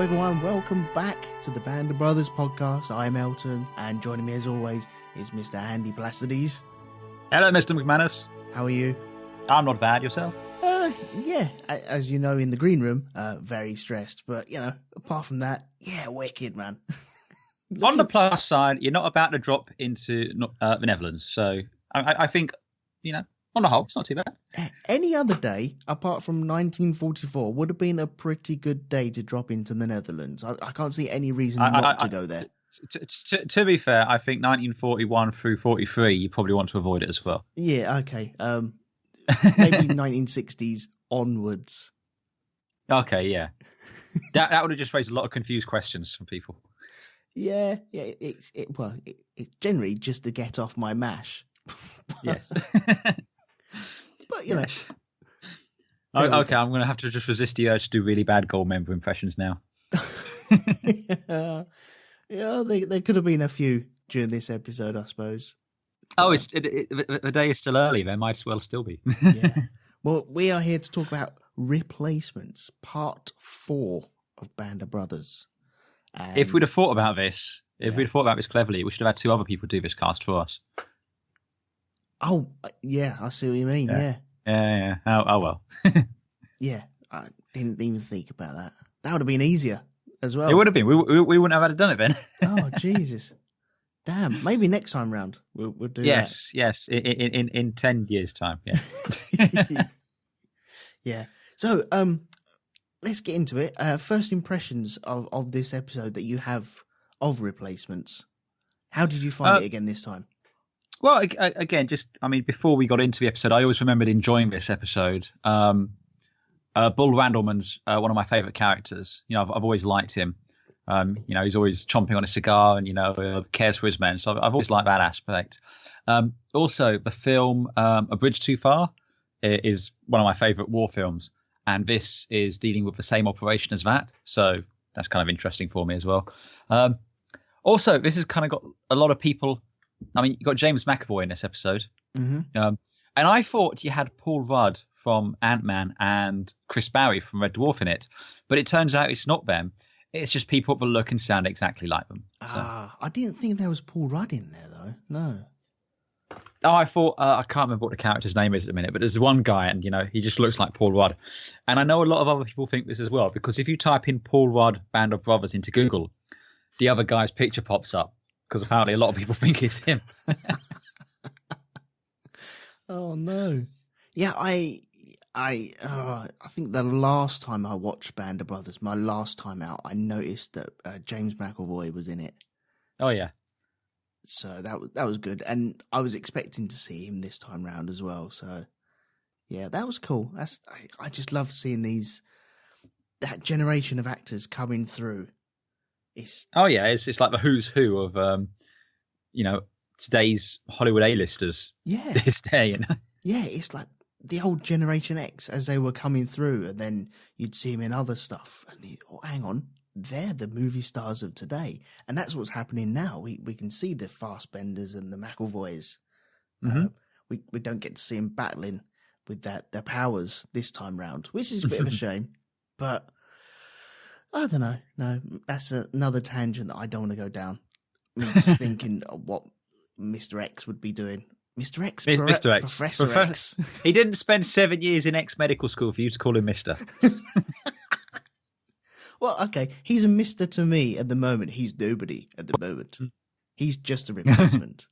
everyone, welcome back to the Band of Brothers podcast. I'm Elton, and joining me as always is Mr. Andy Placides. Hello, Mr. McManus. How are you? I'm not bad, yourself? Yeah, as you know, in the green room, very stressed, but, apart from that, yeah, wicked, man. On the plus side, you're not about to drop into the Netherlands, so I think, on the whole, it's not too bad. Any other day, apart from 1944, would have been a pretty good day to drop into the Netherlands. I can't see any reason not to go there. To be fair, I think 1941 through 43, you probably want to avoid it as well. Yeah, okay. Maybe 1960s onwards. Okay, yeah. That would have just raised a lot of confused questions from people. Yeah. It's generally just to get off my mash. Yes. But, Yes. Okay, I'm going to have to just resist the urge to do really bad gold member impressions now. Yeah, there could have been a few during this episode, I suppose. Oh, the day is still early. There might as well still be. Yeah. Well, we are here to talk about Replacements, Part 4 of Band of Brothers. And... If we'd have thought about this, cleverly, we should have had two other people do this cast for us. Oh, yeah, I see what you mean, yeah. Yeah. Oh well. Yeah, I didn't even think about that. That would have been easier as well. It would have been. We wouldn't have had to done it then. Oh, Jesus. Damn, maybe next time round we'll do that. Yes, in 10 years' time, yeah. Yeah. So, let's get into it. First impressions of this episode that you have of Replacements. How did you find it again this time? Well, again, before we got into the episode, I always remembered enjoying this episode. Bull Randlemen's one of my favourite characters. I've always liked him. He's always chomping on a cigar and, cares for his men. So I've always liked that aspect. Also, the film A Bridge Too Far is one of my favourite war films. And this is dealing with the same operation as that. So that's kind of interesting for me as well. Also, this has kind of got a lot of people. I mean, you got James McAvoy in this episode. Mm-hmm. And I thought you had Paul Rudd from Ant-Man and Chris Barry from Red Dwarf in it. But it turns out it's not them. It's just people that look and sound exactly like them. So. I didn't think there was Paul Rudd in there, though. No. Oh, I thought, I can't remember what the character's name is at the minute, but there's one guy and, he just looks like Paul Rudd. And I know a lot of other people think this as well, because if you type in Paul Rudd, Band of Brothers into Google, the other guy's picture pops up, because apparently a lot of people think it's him. Oh, no. Yeah, I think the last time I watched Band of Brothers, my last time out, I noticed that James McAvoy was in it. Oh, yeah. So that was good. And I was expecting to see him this time round as well. So, yeah, that was cool. I just love seeing that generation of actors coming through. It's like the who's who of, today's Hollywood A-listers. Yeah. This day, Yeah, it's like the old Generation X as they were coming through, and then you'd see them in other stuff. And hang on, they're the movie stars of today. And that's what's happening now. We can see the Fassbenders and the McAvoys. Mm-hmm. We don't get to see them battling with their powers this time round, which is a bit of a shame. But I don't know. No, that's another tangent that I don't want to go down. Me just thinking of what Mr. X would be doing. Mr. X, Mr. X, Professor X. He didn't spend 7 years in X medical school for you to call him Mr. Well, okay, he's a Mr. to me at the moment. He's nobody at the moment. He's just a replacement.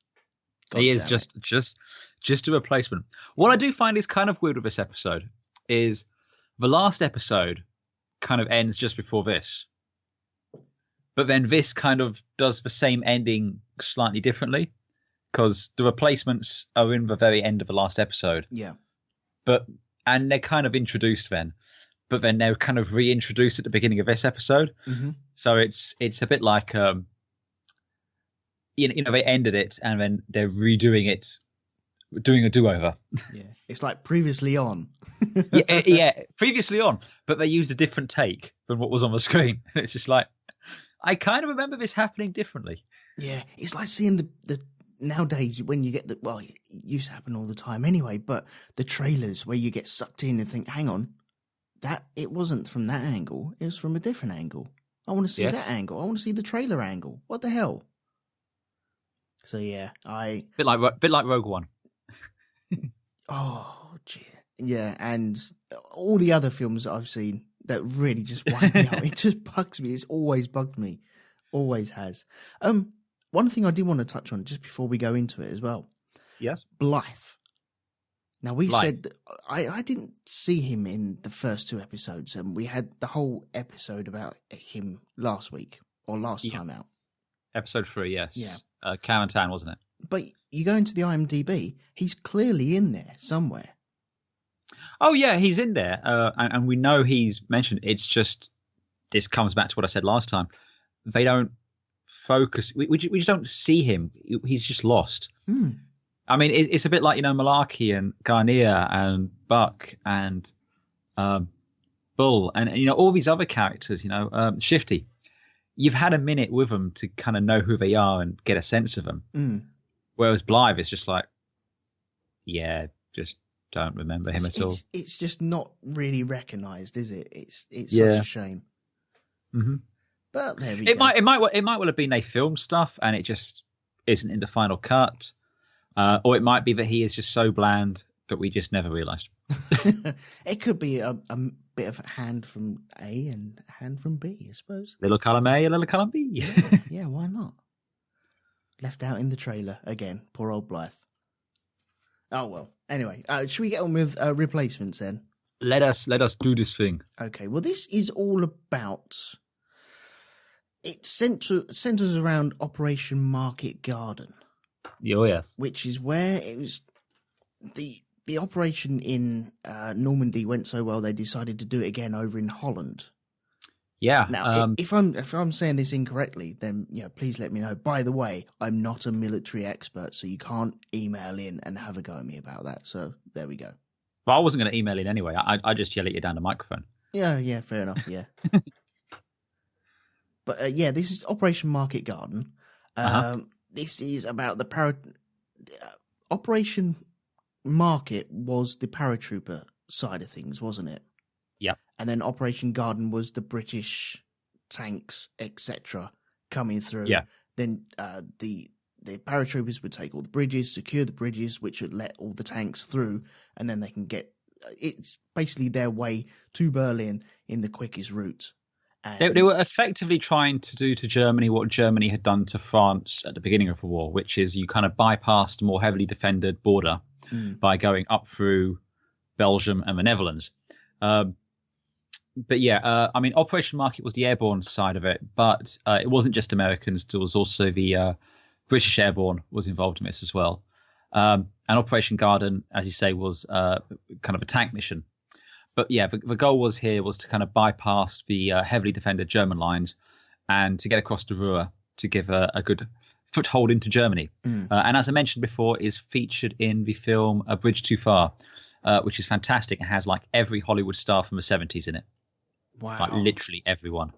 He is just a replacement. What I do find is kind of weird with this episode is the last episode kind of ends just before this. But then this kind of does the same ending slightly differently, because the replacements are in the very end of the last episode. Yeah. And they're kind of introduced then, but then they're kind of reintroduced at the beginning of this episode. Mm-hmm. So it's a bit like, they ended it and then they're redoing it, doing a do-over. Yeah. It's like previously on. yeah, previously on, but they used a different take from what was on the screen. It's just like, I kind of remember this happening differently. Yeah, it's like seeing the nowadays when you get it used to happen all the time anyway, but the trailers where you get sucked in and think, hang on, that it wasn't from that angle, it was from a different angle. I want to see that angle. I want to see the trailer angle. What the hell? So yeah, bit like Rogue One. Oh, gee. Yeah, and all the other films that I've seen that really just wind me out. It just bugs me. It's always bugged me. Always has. One thing I did want to touch on just before we go into it as well. Yes. Blythe. Now, we said that I didn't see him in the first 2 episodes, and we had the whole episode about him last week, or last time out. Episode 3, yes. Yeah. Karen Tan, wasn't it? But you go into the IMDb, he's clearly in there somewhere. Oh, yeah, he's in there. And we know he's mentioned. It's just, this comes back to what I said last time. They don't focus. We just don't see him. He's just lost. I mean, it's a bit like, Malarkey and Garnier and Buck and Bull and, all these other characters, Shifty. You've had a minute with them to kind of know who they are and get a sense of them. Whereas Blythe is just like, just don't remember him at all. It's just not really recognised, is it? It's such a shame. Mm-hmm. But there we go. It might well have been they filmed stuff and it just isn't in the final cut. Or it might be that he is just so bland that we just never realised. It could be a bit of a hand from A and a hand from B, I suppose. Little column A, a little column B. Yeah, why not? Left out in the trailer again. Poor old Blythe. Oh, well. Anyway, should we get on with replacements then? Let us do this thing. Okay, well, this is all about... It centres around Operation Market Garden. Oh, yes. Which is where it was... The operation in Normandy went so well, they decided to do it again over in Holland. Yeah. Now, if I'm saying this incorrectly, then please let me know. By the way, I'm not a military expert, so you can't email in and have a go at me about that. So there we go. Well, I wasn't going to email in anyway. I just yell at you down the microphone. Yeah, fair enough. Yeah. But this is Operation Market Garden. This is about the Operation Market was the paratrooper side of things, wasn't it? Yeah. And then Operation Garden was the British tanks, etc., coming through. Yeah. Then the paratroopers would take all the bridges, secure the bridges, which would let all the tanks through, and then they can get... It's basically their way to Berlin in the quickest route. They were effectively trying to do to Germany what Germany had done to France at the beginning of the war, which is you kind of bypassed a more heavily defended border by going up through Belgium and the Netherlands. But yeah, I mean, Operation Market was the airborne side of it, but it wasn't just Americans. There was also the British Airborne was involved in this as well. And Operation Garden, as you say, was kind of a tank mission. But yeah, the goal was to kind of bypass the heavily defended German lines and to get across the Ruhr to give a good foothold into Germany. And as I mentioned before, is featured in the film A Bridge Too Far, which is fantastic. It has like every Hollywood star from the 70s in it. Wow. Like literally everyone.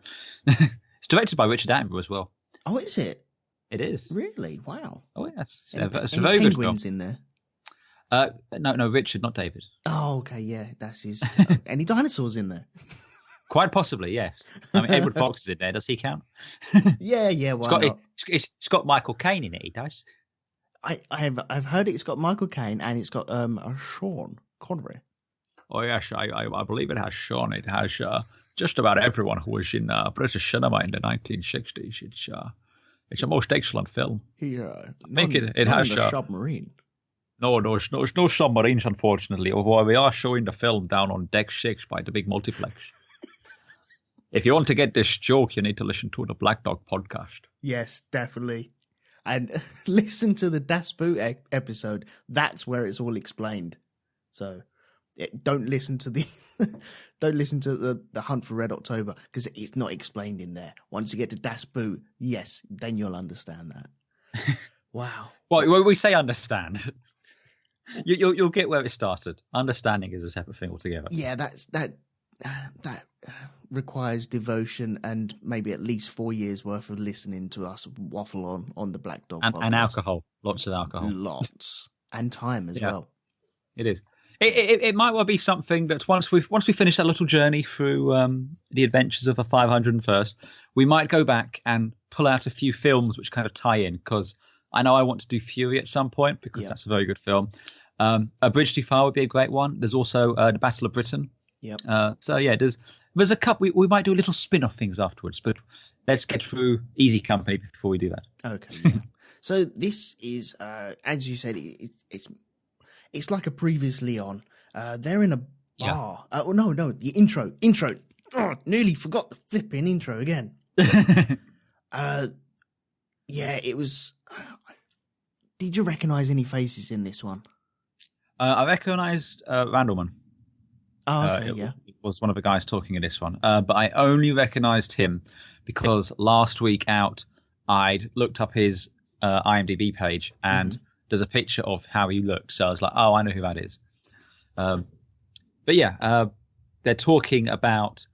It's directed by Richard Attenborough as well. Oh, is it? It is. Really? Wow. Oh, yeah. It's any a very good film. Penguins in there? No, Richard, not David. Oh, okay, yeah, that's his. Any dinosaurs in there? Quite possibly, yes. I mean, Edward Fox is in there. Does he count? Yeah. Why not? It's got Michael Caine in it. He does. I've heard it's got Michael Caine and it's got Sean Connery. Oh yes, I believe it has Sean. It has just about everyone who was in British cinema in the 1960s. It's a most excellent film. Yeah, I think it has a submarine. No, there's no submarines, unfortunately, although we are showing the film down on Deck 6 by the big multiplex. If you want to get this joke, you need to listen to the Black Dog podcast. Yes, definitely. And listen to the Das Boot episode. That's where it's all explained. So don't listen to the Hunt for Red October, because it's not explained in there. Once you get to Das Boot, yes, then you'll understand that. Wow. Well, when we say understand... You'll get where it started. Understanding is a separate thing altogether. Yeah, that requires devotion and maybe at least 4 years worth of listening to us waffle on the Black Dog podcast. And alcohol, lots of alcohol, lots, and time as well. It is. It might well be something that once we finish that little journey through the adventures of the 501st, we might go back and pull out a few films which kind of tie in, because I know I want to do Fury at some point, because that's a very good film. A Bridge Too Far would be a great one. There's also the Battle of Britain. So yeah, there's a couple. We might do a little spin-off things afterwards, but let's get through Easy Company before we do that. Okay. Yeah. So this is, as you said, it's like a previously on. They're in a bar. No, the intro. Oh, nearly forgot the flipping intro again. It was. Did you recognise any faces in this one? I recognised Randlemen. Oh, okay, It was one of the guys talking in this one. But I only recognised him because last week out, I'd looked up his IMDb page, and there's a picture of how he looked. So I was like, oh, I know who that is. But yeah, they're talking about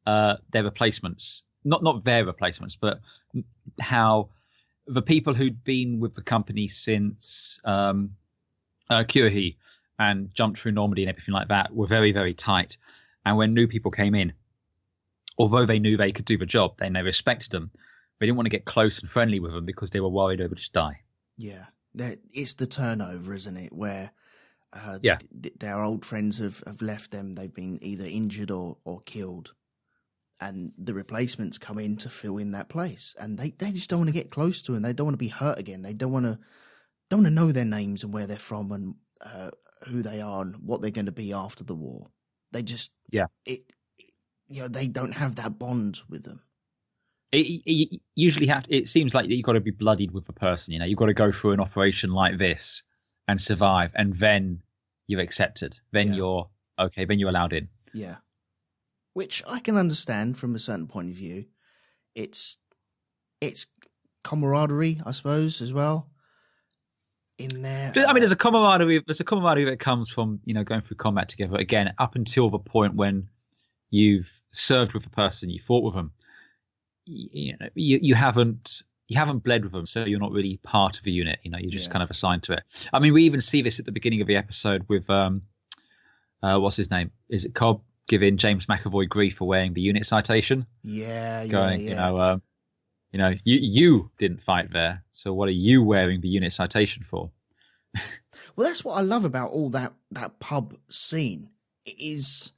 their replacements. Not their replacements, but how the people who'd been with the company since Curhi and jumped through Normandy and everything like that were very, very tight. And when new people came in, although they knew they could do the job, they respected them. They didn't want to get close and friendly with them because they were worried they would just die. Yeah, it's the turnover, isn't it? Where their old friends have left them. They've been either injured or killed. And the replacements come in to fill in that place. And they just don't want to get close to them. They don't want to be hurt again. They don't want to know their names and where they're from and who they are and what they're going to be after the war. They just they don't have that bond with them. It usually it seems like you've got to be bloodied with the person. You've got to go through an operation like this and survive, and then you're accepted. Then you're okay. Then you're allowed in. Yeah, which I can understand from a certain point of view. It's camaraderie, I suppose, as well. In there, I mean, there's a camaraderie that comes from going through combat together. Again, up until the point when you've served with the person, you fought with them. You haven't bled with them, so you're not really part of the unit. You're just kind of assigned to it. I mean, we even see this at the beginning of the episode with what's his name? Is it Cobb giving James McAvoy grief for wearing the unit citation? Going, you didn't fight there, so what are you wearing the unit citation for? Well, that's what I love about all that pub scene. It's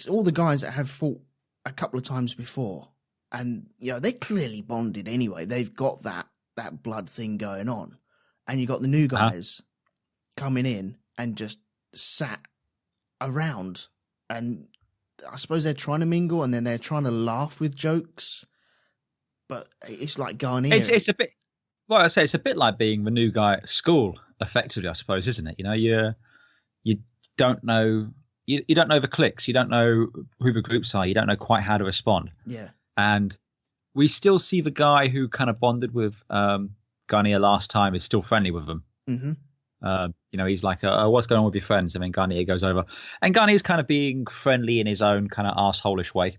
all the guys that have fought a couple of times before. And, they're clearly bonded anyway. They've got that blood thing going on. And you got the new guys coming in and just sat around. And I suppose they're trying to mingle and then they're trying to laugh with jokes. But it's like Garnier. It's a bit, well, I say it's a bit like being the new guy at school, effectively, I suppose, isn't it? You don't know, you don't know the cliques. You don't know who the groups are. You don't know quite how to respond. Yeah. And we still see the guy who kind of bonded with Garnier last time is still friendly with them. Mm-hmm. He's like, what's going on with your friends? And then Garnier goes over. And Garnier's kind of being friendly in his own kind of arsehole-ish way.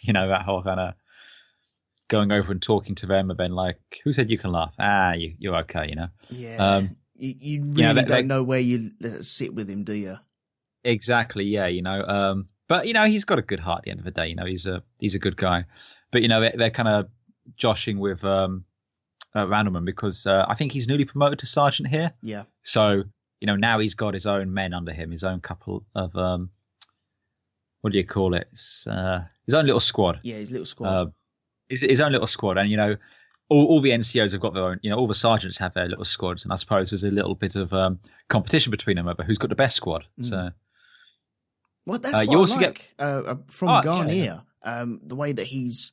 That whole kind of going over and talking to them and then like, who said you can laugh? You're okay, Yeah. You really don't know where you sit with him, do you? Exactly, yeah, But, he's got a good heart at the end of the day. He's a good guy. But, they're kind of joshing with Randlemen because I think he's newly promoted to sergeant here. Yeah. So, now he's got his own men under him, his own couple of, what do you call it? His own little squad. Yeah, his little squad. His own little squad. And, all the NCOs have got their own, all the sergeants have their little squads. And I suppose there's a little bit of competition between them over who's got the best squad. So. Well, that's what you also I like from Garnier. The way that he's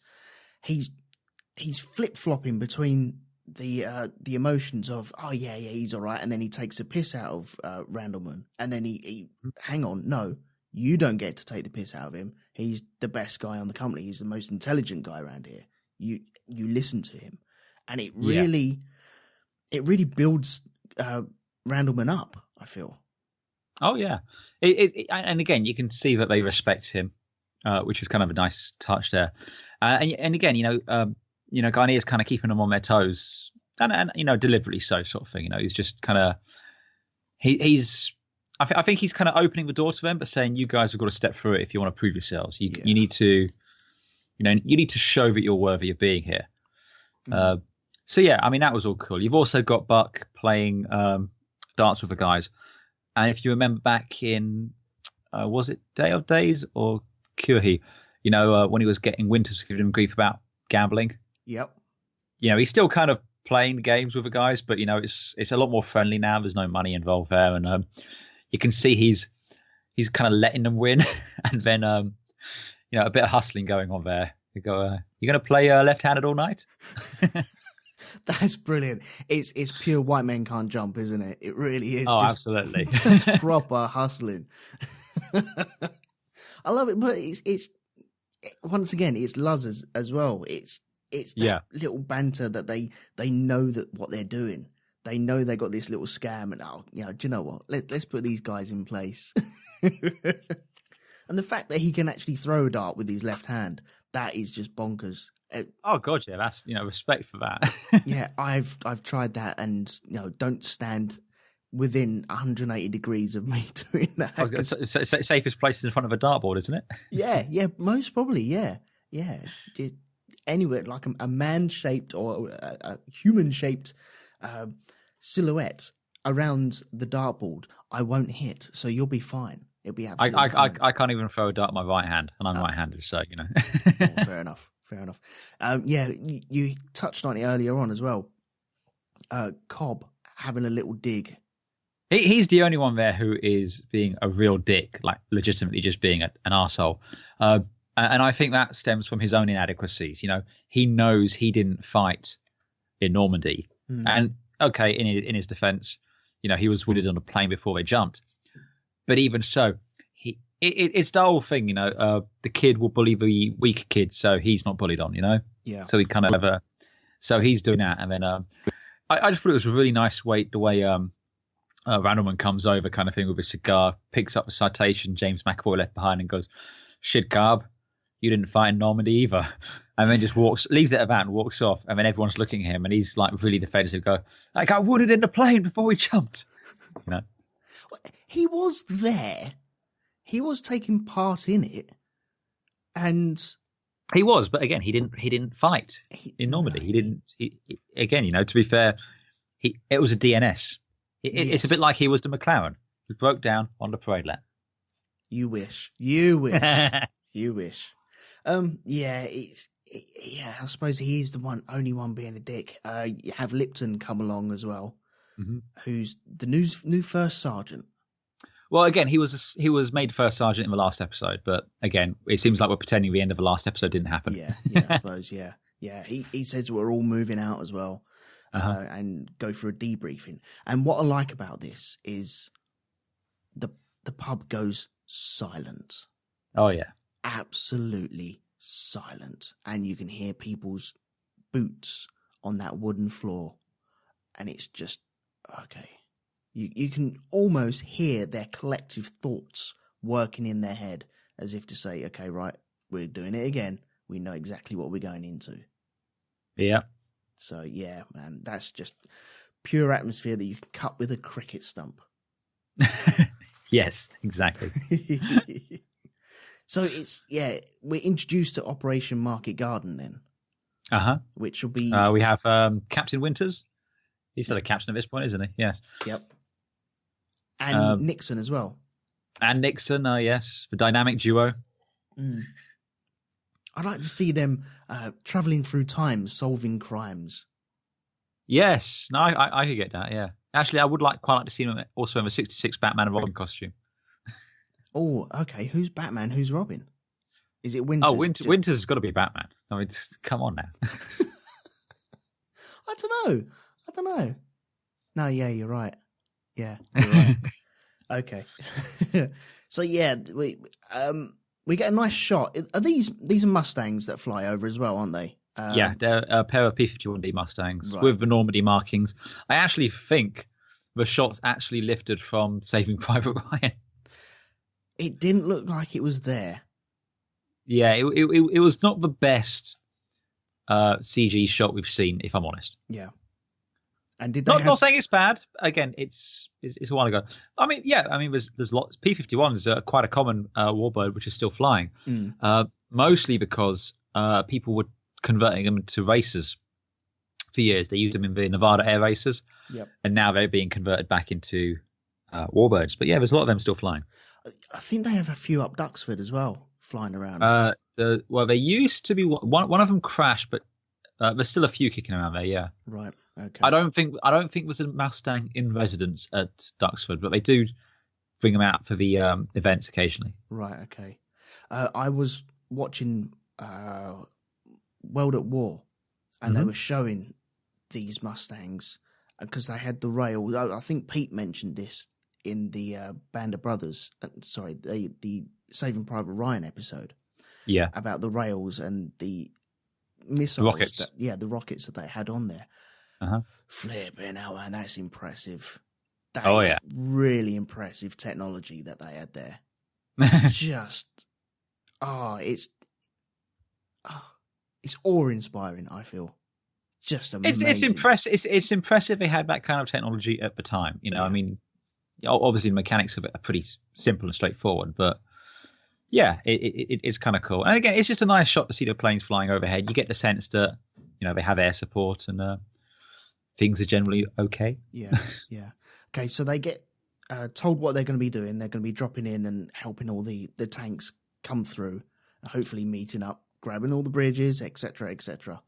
flip flopping between the emotions of he's all right, and then he takes a piss out of Randlemen, and then he hang on, no, you don't get to take the piss out of him. He's the best guy on the company. He's the most intelligent guy around here. You listen to him, and it really builds Randlemen up, I feel. Oh yeah, and again, you can see that they respect him, which is kind of a nice touch there. And again, Garnier's kind of keeping them on their toes, and deliberately so, sort of thing. He's just kind of he's I think he's kind of opening the door to them, but saying you guys have got to step through it if you want to prove yourselves. You need to, you need to show that you're worthy of being here. So yeah, I mean that was all cool. You've also got Buck playing darts with the guys, and if you remember back in was it Day of Days or Curhi, when he was getting Winters giving him grief about gambling. Yep. He's still kind of playing the games with the guys, but it's a lot more friendly now. There's no money involved there, and you can see he's kind of letting them win, and then a bit of hustling going on there. You go, you're going to play left-handed all night? That's brilliant. It's pure white men can't jump, isn't it? It really is. Oh, absolutely. Just proper hustling. I love it, but it's once again it's Luz as well. It's that little banter that they know that what they're doing. They know they got this little scam, and do you know what? Let's put these guys in place. And the fact that he can actually throw a dart with his left hand, that is just bonkers. Oh god, yeah, that's respect for that. Yeah, I've tried that, and don't stand within 180 degrees of me doing that. I was going to say, safest place is in front of a dartboard, isn't it? Yeah, most probably, yeah. Anywhere like a man-shaped or a human-shaped silhouette around the dartboard, I won't hit, so you'll be fine. It'll be absolutely fine. I can't even throw a dart with my right hand, and I'm right-handed, so Oh, fair enough. You touched on it earlier on as well. Cobb having a little dig. He's the only one there who is being a real dick, like legitimately just being an arsehole. And I think that stems from his own inadequacies. He knows he didn't fight in Normandy. And okay, in his defense, he was wounded on a plane before they jumped. But even so, it's the whole thing, the kid will bully the weaker kid, so he's not bullied on, Yeah. So he kind of so he's doing that, and then I just thought it was a really nice way the way Randleman comes over, kind of thing, with a cigar, picks up a citation James McAvoy left behind, and goes, "Shit, Carb, you didn't fight in Normandy either," and then just leaves it at that and walks off, and then everyone's looking at him, and he's like really defensive, go, "I got wounded in the plane before we jumped," He was there. He was taking part in it, and he was. But again, he didn't fight in Normandy. He didn't. Again, to be fair, it was a DNS. It's a bit like he was the McLaren who broke down on the parade lap. You wish. You wish. I suppose he is the only one being a dick. You have Lipton come along as well, who's the new first sergeant. Well, again, he was made first sergeant in the last episode, but again, it seems like we're pretending the end of the last episode didn't happen. Yeah, I suppose, yeah. He says we're all moving out as well, and go for a debriefing. And what I like about this is the pub goes silent. Oh yeah, absolutely silent, and you can hear people's boots on that wooden floor, and it's just okay. You can almost hear their collective thoughts working in their head, as if to say, okay, right, we're doing it again. We know exactly what we're going into. Yeah. So, yeah, man, that's just pure atmosphere that you can cut with a cricket stump. Yes, exactly. So we're introduced to Operation Market Garden then. Which will be... we have Captain Winters. He's still a captain at this point, isn't he? Yes. Yep. And Nixon as well. And Nixon, yes. The dynamic duo. I'd like to see them travelling through time, solving crimes. Yes. No, I could get that, yeah. Actually, I would quite like to see them also in the 66 Batman and Robin costume. Oh, okay. Who's Batman? Who's Robin? Is it Winters? Oh, Winters has got to be Batman. I mean, come on now. I don't know. No, yeah, you're right. Yeah, you're right. Okay. So yeah, we get a nice shot. Are these are Mustangs that fly over as well, aren't they? Yeah, they're a pair of P-51D Mustangs with the Normandy markings. I actually think the shot's actually lifted from Saving Private Ryan. It didn't look like it was there. Yeah, it was not the best CG shot we've seen, if I'm honest. Yeah. And did they not saying it's bad. Again, it's a while ago. I mean, yeah. I mean, there's lots. P-51 is quite a common warbird which is still flying. Mostly because people were converting them to racers for years. They used them in the Nevada air races, and now they're being converted back into warbirds. But yeah, there's a lot of them still flying. I think they have a few up Duxford as well, flying around. Well, they used to be one of them crashed, but there's still a few kicking around there. Yeah, right. Okay. I don't think there's a Mustang in residence at Duxford, but they do bring them out for the events occasionally. Right. Okay. I was watching World at War, and they were showing these Mustangs because they had the rail. I think Pete mentioned this in the Band of Brothers. Sorry, the Saving Private Ryan episode. Yeah. About the rails and the missiles. Rockets. The rockets that they had on there. Flipping out, man, that's impressive. That is really impressive technology that they had there. Just, it's awe-inspiring, I feel. Just amazing. It's impressive. It's impressive they had that kind of technology at the time. You know, I mean, obviously the mechanics of it are pretty simple and straightforward, but yeah, it's kind of cool. And again, it's just a nice shot to see the planes flying overhead. You get the sense that, you know, they have air support and things are generally okay. Yeah. Okay, so they get told what they're going to be doing. They're going to be dropping in and helping all the tanks come through, hopefully meeting up, grabbing all the bridges, etc., etc.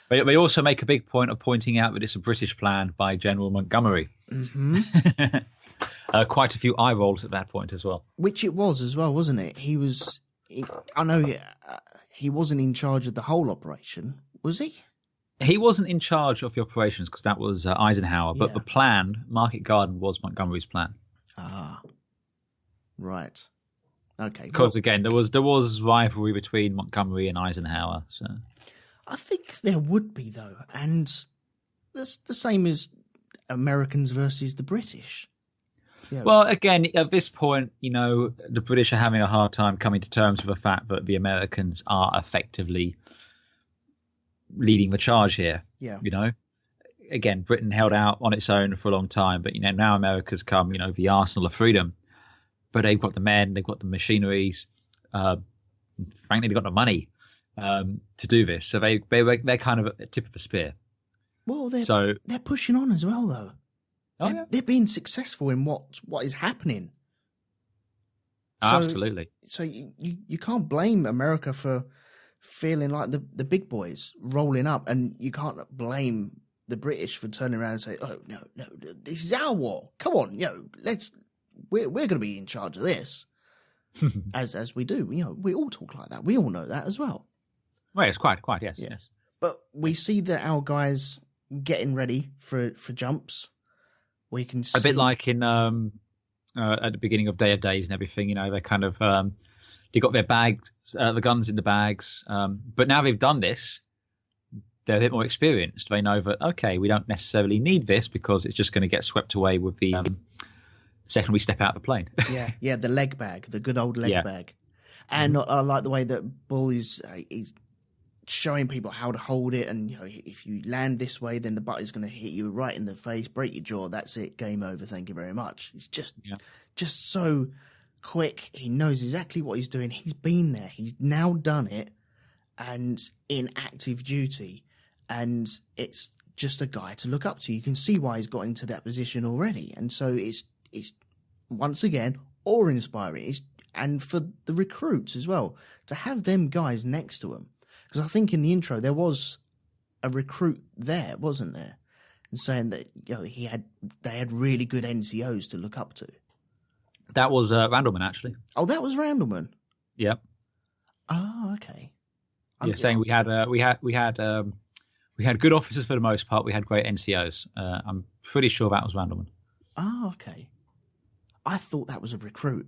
They also make a big point of pointing out that it's a British plan by General Montgomery. Quite a few eye rolls at that point as well. Which it was as well, wasn't it? I know he wasn't in charge of the whole operation, was he? He wasn't in charge of the operations because that was Eisenhower, but the plan, Market Garden, was Montgomery's plan. Ah, right. Okay. Because again, there was rivalry between Montgomery and Eisenhower. So I think there would be though, and that's the same as Americans versus the British. Yeah. Well, again, at this point, you know, the British are having a hard time coming to terms with the fact that the Americans are effectively leading the charge here. Yeah. You know, again, Britain held out on its own for a long time, but, you know, now America's come, you know, the arsenal of freedom, but they've got the men, they've got the machineries, frankly, they've got the money to do this. So they're kind of at the tip of the spear. Well, they're pushing on as well, though. They're being successful in what is happening. Absolutely. So you can't blame America for feeling like the big boys rolling up, and you can't blame the British for turning around and say, "Oh no, this is our war. Come on, you know, we're going to be in charge of this." as we do, you know, we all talk like that. We all know that as well. Well, it's quite yes. But we see that our guys getting ready for jumps. We can see a bit like in at the beginning of Day of Days and everything. You know, they kind of they got their bags, the guns in the bags. But now they've done this, they're a bit more experienced. They know that okay, we don't necessarily need this because it's just going to get swept away with the second we step out of the plane. yeah, the leg bag, the good old leg bag. And I like the way that Bull is showing people how to hold it, and you know, if you land this way, then the butt is going to hit you right in the face, break your jaw. That's it, game over. Thank you very much. It's just so quick. He knows exactly what he's doing. He's been there. He's now done it, and in active duty, and it's just a guy to look up to. You can see why he's got into that position already, and so it's once again awe-inspiring. And for the recruits as well, to have them guys next to him. Because I think in the intro there was a recruit there, wasn't there? And saying that, you know, they had really good NCOs to look up to. That was Randlemen, actually. Oh, that was Randlemen. Yep. Oh, okay. Saying we had good officers for the most part. We had great NCOs. I'm pretty sure that was Randlemen. Oh, okay. I thought that was a recruit,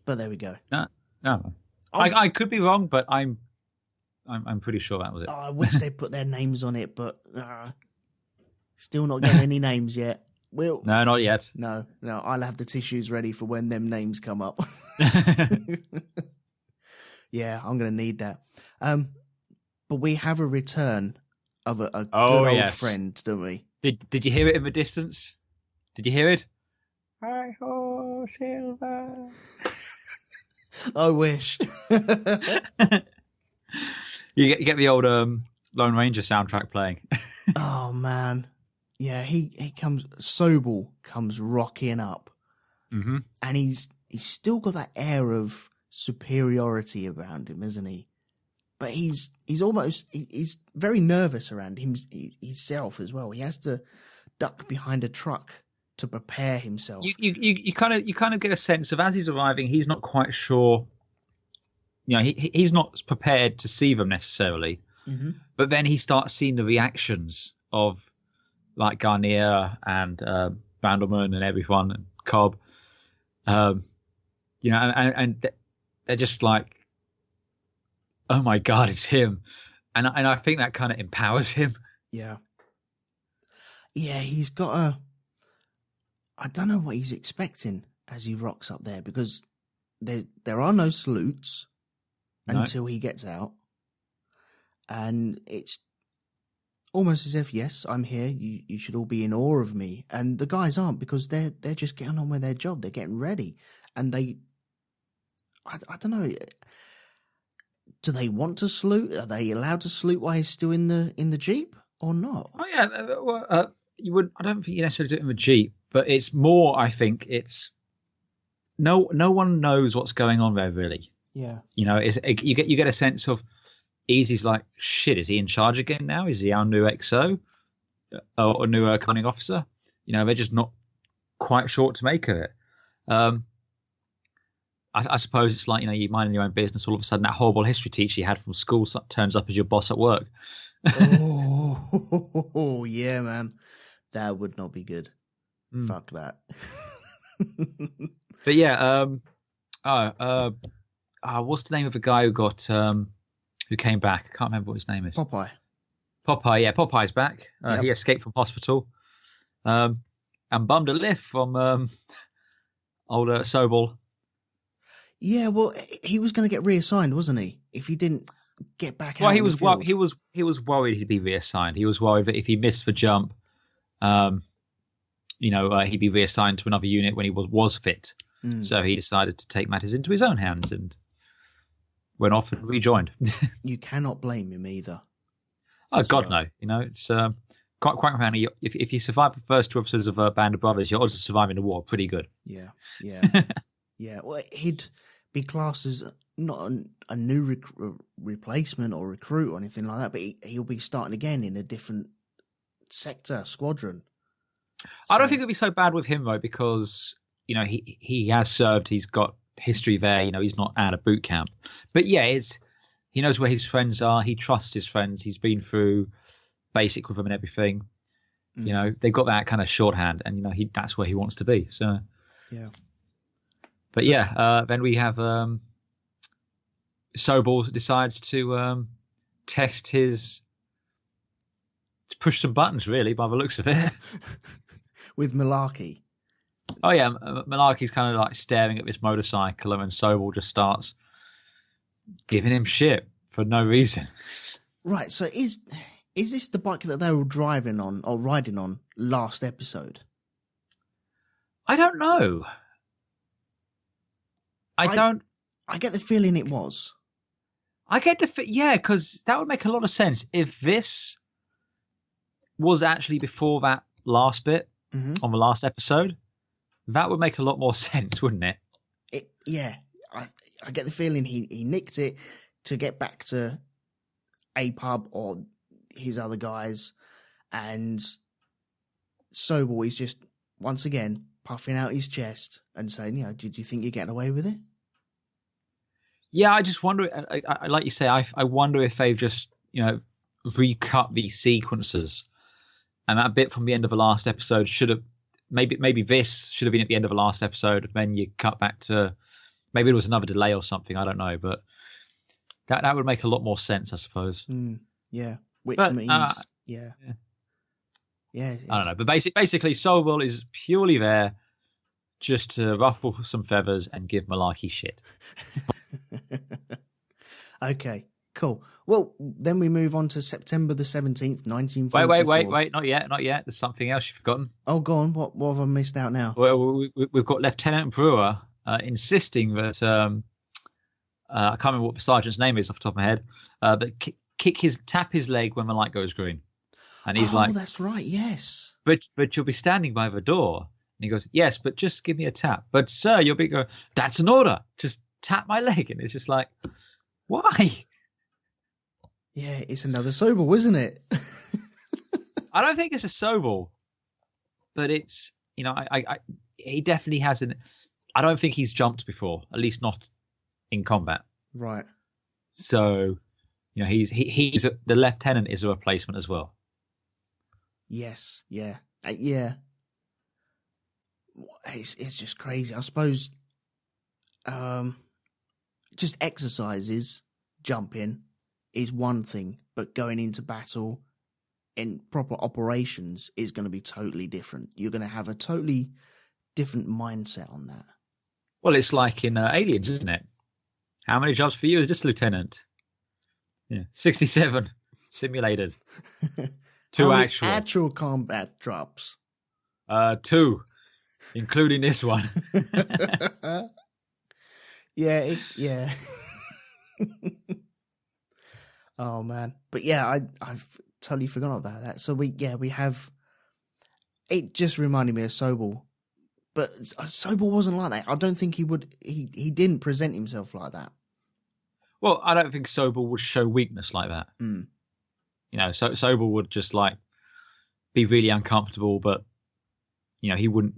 but there we go. No. I could be wrong, but I'm pretty sure that was it. Oh, I wish they put their names on it, but still not getting any names yet. No, not yet. No, I'll have the tissues ready for when them names come up. Yeah, I'm going to need that. But we have a return of a good old friend, don't we? Did you hear it in the distance? Did you hear it? Hi ho, Silver. I wish. You get the old Lone Ranger soundtrack playing. Oh man, yeah. He comes. Sobel comes rocking up, and he's still got that air of superiority around him, isn't he? But he's very nervous around himself as well. He has to duck behind a truck to prepare himself. You kind of get a sense of, as he's arriving, he's not quite sure. You know, he's not prepared to see them necessarily. But then he starts seeing the reactions of like Garnier and Randlemen and everyone and Cobb. You know, and they're just like, oh my God, it's him. And I think that kind of empowers him. Yeah. Yeah, he's got I don't know what he's expecting as he rocks up there, because there are no salutes until he gets out. And it's almost as if, yes, I'm here, you should all be in awe of me. And the guys aren't, because they're just getting on with their job. They're getting ready. And I don't know, do they want to salute? Are they allowed to salute while he's still in the Jeep or not? Oh yeah, you would. I don't think you necessarily do it in the Jeep, but it's more. I think it's no one knows what's going on there really. Yeah, you know, you get a sense of Easy's like, shit, is he in charge again now? Is he our new XO or new commanding officer? You know, they're just not quite sure what to make of it. I suppose it's like, you know, you minding your own business, all of a sudden that horrible history teacher you had from school turns up as your boss at work. Oh, yeah, man. That would not be good. Fuck that. But yeah, what's the name of the guy who came back? I can't remember what his name is. Popeye, yeah, Popeye's back. Yep. He escaped from hospital and bummed a lift from old Sobel. Yeah, well, he was going to get reassigned, wasn't he? If he didn't get back out. Well, he was worried he'd be reassigned. He was worried that if he missed the jump, he'd be reassigned to another unit when he was fit. So he decided to take matters into his own hands and went off and rejoined. You cannot blame him either. Oh God, no! You know, it's quite frankly, if you survive the first 2 episodes of Band of Brothers, your odds of surviving the war are pretty good. Yeah. Yeah. Well, he'd be classed as not a new replacement or recruit or anything like that, but he'll be starting again in a different sector, squadron. I don't think it'll be so bad with him though, because you know he has served, he's got history there. You know, he's not out of boot camp. But yeah, he knows where his friends are. He trusts his friends. He's been through basic with them and everything. You know, they've got that kind of shorthand, and you know that's where he wants to be. So yeah. But then we have Sobel decides to test to push some buttons, really, by the looks of it. With Malarkey. Oh yeah, Malarkey's kind of like staring at this motorcycle, and Sobel just starts giving him shit for no reason. Right, so is this the bike that they were driving on or riding on last episode? I don't know. I get the feeling it was. I get the yeah, because that would make a lot of sense if this was actually before that last bit on the last episode. That would make a lot more sense, wouldn't it? Yeah, I get the feeling he nicked it to get back to a pub or his other guys, and Sobel is just once again puffing out his chest and saying, you know, did you think you're getting away with it? Yeah, I just wonder, like you say, I wonder if they've just, you know, recut these sequences, and that bit from the end of the last episode should have, maybe this should have been at the end of the last episode, and then you cut back to, maybe it was another delay or something, I don't know, but that would make a lot more sense, I suppose. Yeah, which means, yeah. I don't know, but basically Sobel is purely there just to ruffle some feathers and give Malarkey shit. Okay, Cool. Well, then we move on to September the 17th, 1944. Wait. Not yet. There's something else you've forgotten. Oh, go on. What have I missed out now? Well, we've got Lieutenant Brewer insisting that I can't remember what the sergeant's name is off the top of my head, but tap his leg when the light goes green. And he's like, that's right, yes. But you'll be standing by the door. And he goes, yes, but just give me a tap. But sir, you'll be going, that's an order. Just tap my leg. And it's just like, why? Yeah, it's another Sobel, isn't it? I don't think it's a Sobel, but it's, he definitely hasn't. I don't think he's jumped before, at least not in combat. Right. So, he's the lieutenant is a replacement as well. Yes. Yeah. Yeah. It's just crazy. I suppose, just exercises, jumping, is one thing, but going into battle in proper operations is going to be totally different. You're going to have a totally different mindset on that. Well, it's like in Aliens, isn't it? How many jobs for you as this lieutenant? Yeah, 67 simulated. 2 actual combat drops. 2, including this one. Yeah. Oh man, but yeah, I've totally forgotten about that. So we have. It just reminded me of Sobel, but Sobel wasn't like that. I don't think he would. He didn't present himself like that. Well, I don't think Sobel would show weakness like that. Mm. Sobel would just like be really uncomfortable, but he wouldn't.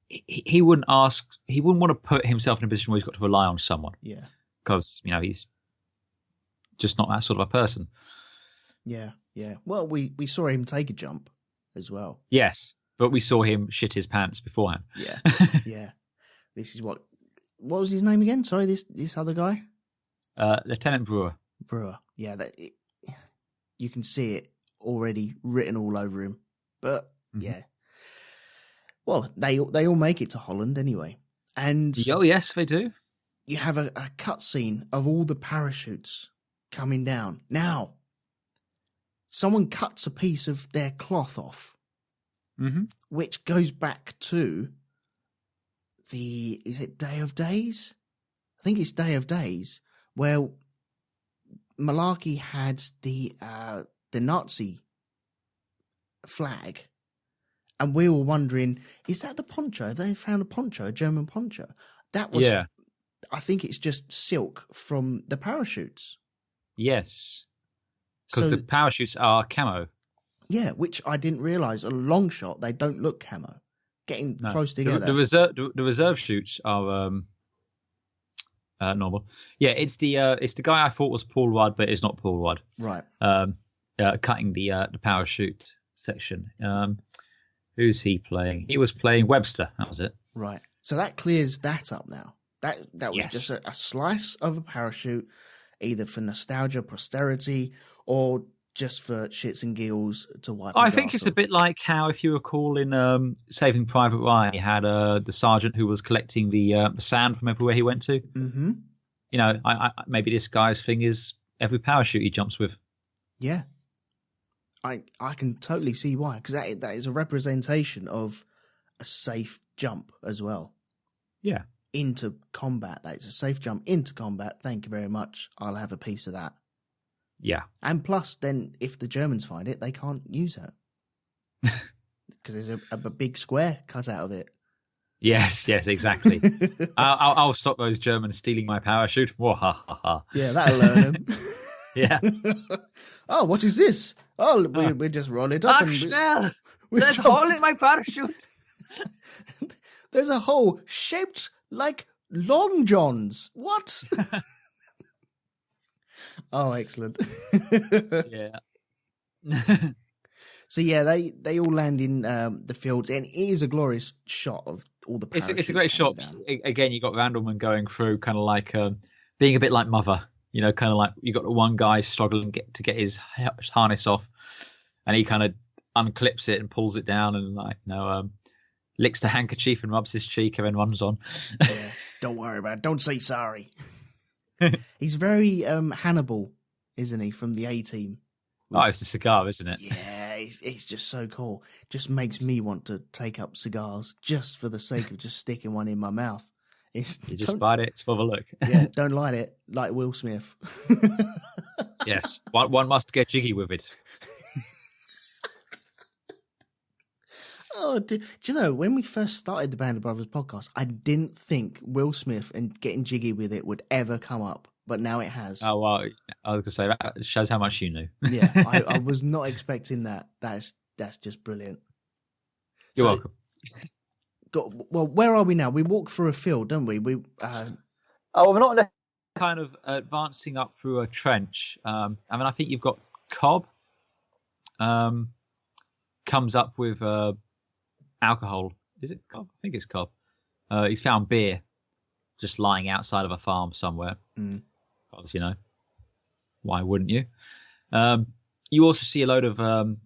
He wouldn't ask. He wouldn't want to put himself in a position where he's got to rely on someone. Yeah, because he's just not that sort of a person. Yeah. Well, we saw him take a jump as well. Yes, but we saw him shit his pants beforehand. Yeah, yeah. This is what was his name again? Sorry, this other guy? Lieutenant Brewer. Yeah, you can see it already written all over him. But, yeah. Well, they all make it to Holland anyway. And oh, yes, they do. You have a cutscene of all the parachutes coming down. Now, someone cuts a piece of their cloth off, which goes back to is it Day of Days? I think it's Day of Days, where Malarkey had the Nazi flag, and we were wondering, is that the poncho? They found a poncho, a German poncho. That was, yeah. I think it's just silk from the parachutes. Yes, because the parachutes are camo. Yeah, which I didn't realise. A long shot, they don't look camo. Getting close together. The reserve shoots are normal. Yeah, it's the guy I thought was Paul Rudd, but it's not Paul Rudd. Right. Cutting the parachute section. Who's he playing? He was playing Webster. That was it. Right. So that clears that up now. That was just a slice of a parachute, either for nostalgia, posterity, or just for shits and giggles to wipe. I think it's a bit like how, if you recall in Saving Private Ryan, he had the sergeant who was collecting the sand from everywhere he went to. Mm-hmm. Maybe this guy's thing is every parachute he jumps with. Yeah. I can totally see why, because that is a representation of a safe jump as well. Yeah. Into combat. That is a safe jump into combat. Thank you very much. I'll have a piece of that. Yeah. And plus, then, if the Germans find it, they can't use it. Because there's a big square cut out of it. Yes, exactly. I'll stop those Germans stealing my parachute. Yeah, that'll learn them. Yeah. Oh, what is this? Oh, we just roll it up. Schnell! There's a hole in my parachute. There's a hole shaped like Long John's. What? Oh, excellent. Yeah. So, yeah, they all land in the fields, and it is a glorious shot of all the parachutes. It's a great shot. Down. Again, you got Randlemen going through kind of like being a bit like Mother. Kind of like you got the one guy struggling to get his harness off, and he kind of unclips it and pulls it down and licks the handkerchief and rubs his cheek and then runs on. Yeah, don't worry about it. Don't say sorry. He's very Hannibal, isn't he, from the A-Team? Oh, it's the cigar, isn't it? Yeah, it's just so cool. Just makes me want to take up cigars just for the sake of just sticking one in my mouth. You just bite it, it's for the look. Yeah, don't light it like Will Smith. Yes, one must get jiggy with it. Oh, do you know, when we first started the Band of Brothers podcast, I didn't think Will Smith and getting jiggy with it would ever come up, but now it has. Oh, well, I was going to say, that shows how much you knew. Yeah, I was not expecting that. That's just brilliant. You're welcome. Well, where are we now? We walk through a field, don't we? We're not kind of advancing up through a trench. I think you've got Cobb comes up with alcohol. Is it Cobb? I think it's Cobb. He's found beer just lying outside of a farm somewhere. Because, why wouldn't you? You also see a load of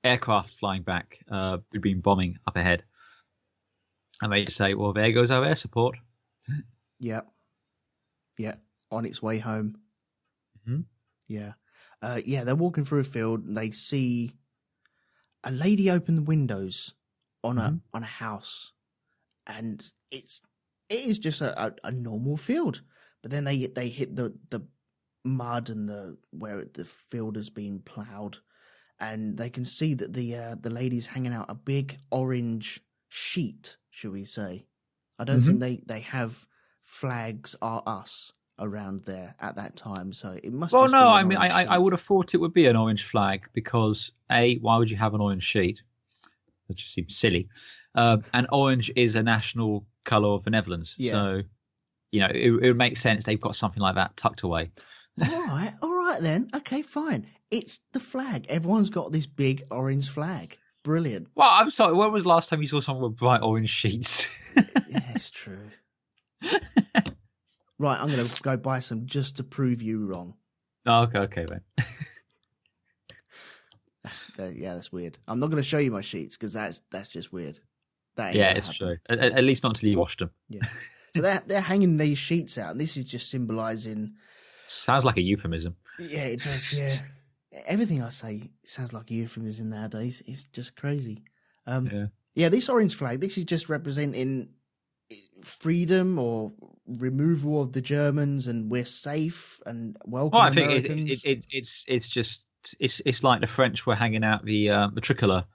aircraft flying back who've been bombing up ahead. And they say, well, there goes our air support. Yeah. On its way home. Mm-hmm. Yeah. They're walking through a field. And they see a lady open the windows on a house, and it is just a normal field. But then they hit the mud and where the field has been ploughed, and they can see that the lady's hanging out a big orange sheet, should we say? I don't think they have flags are us around there at that time, so it must. Well, no, I mean, I would have thought it would be an orange flag because why would you have an orange sheet? That just seems silly. And orange is a national colour of the Netherlands, so it would make sense they've got something like that tucked away. All right then. Okay, fine. It's the flag. Everyone's got this big orange flag. Brilliant. Well, I'm sorry. When was the last time you saw someone with bright orange sheets? Yeah, it's true. Right, I'm going to go buy some just to prove you wrong. Oh, okay, then. That's weird. I'm not going to show you my sheets because that's just weird. It's true. At least not until you washed them. Yeah. So they're hanging these sheets out, and this is just symbolising. Sounds like a euphemism. Yeah, it does. Yeah, everything I say sounds like a euphemism nowadays. It's just crazy. This orange flag. This is just representing freedom or removal of the Germans, and we're safe and welcome. Well, I think Americans. it's like the French were hanging out the tricolor.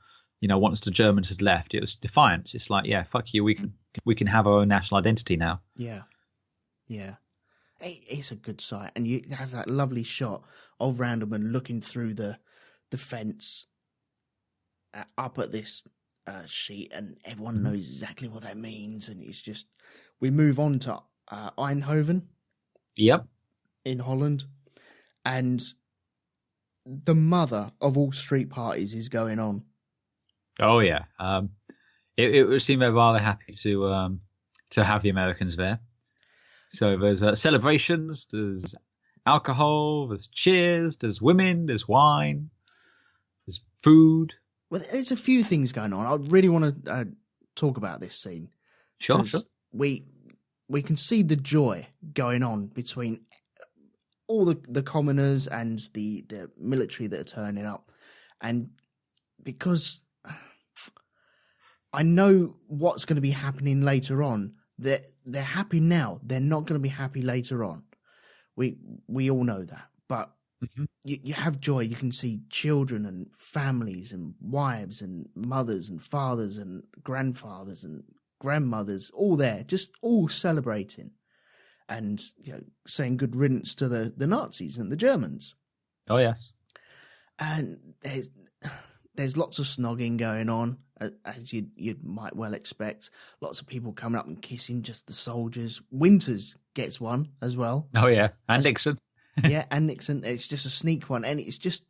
Once the Germans had left, it was defiance. It's like, yeah, fuck you. We can have our own national identity now. Yeah. It's a good sight, and you have that lovely shot of Randlemen looking through the fence up at this sheet, and everyone knows exactly what that means. And it's just, we move on to Eindhoven. Yep. In Holland, and the mother of all street parties is going on. Oh yeah, it would seem they're rather happy to have the Americans there. So there's celebrations, there's alcohol, there's cheers, there's women, there's wine, there's food. Well, there's a few things going on. I really want to talk about this scene. Sure. We can see the joy going on between all the commoners and the military that are turning up, and because I know what's going to be happening later on. They're happy now. They're not going to be happy later on. We all know that. But you have joy. You can see children and families and wives and mothers and fathers and grandfathers and grandmothers all there, just all celebrating and saying good riddance to the Nazis and the Germans. Oh yes. And there's lots of snogging going on, as you might well expect. Lots of people coming up and kissing just the soldiers. Winters gets one as well. Oh, yeah. And Nixon. Yeah, and Nixon. It's just a sneak one. And it's just,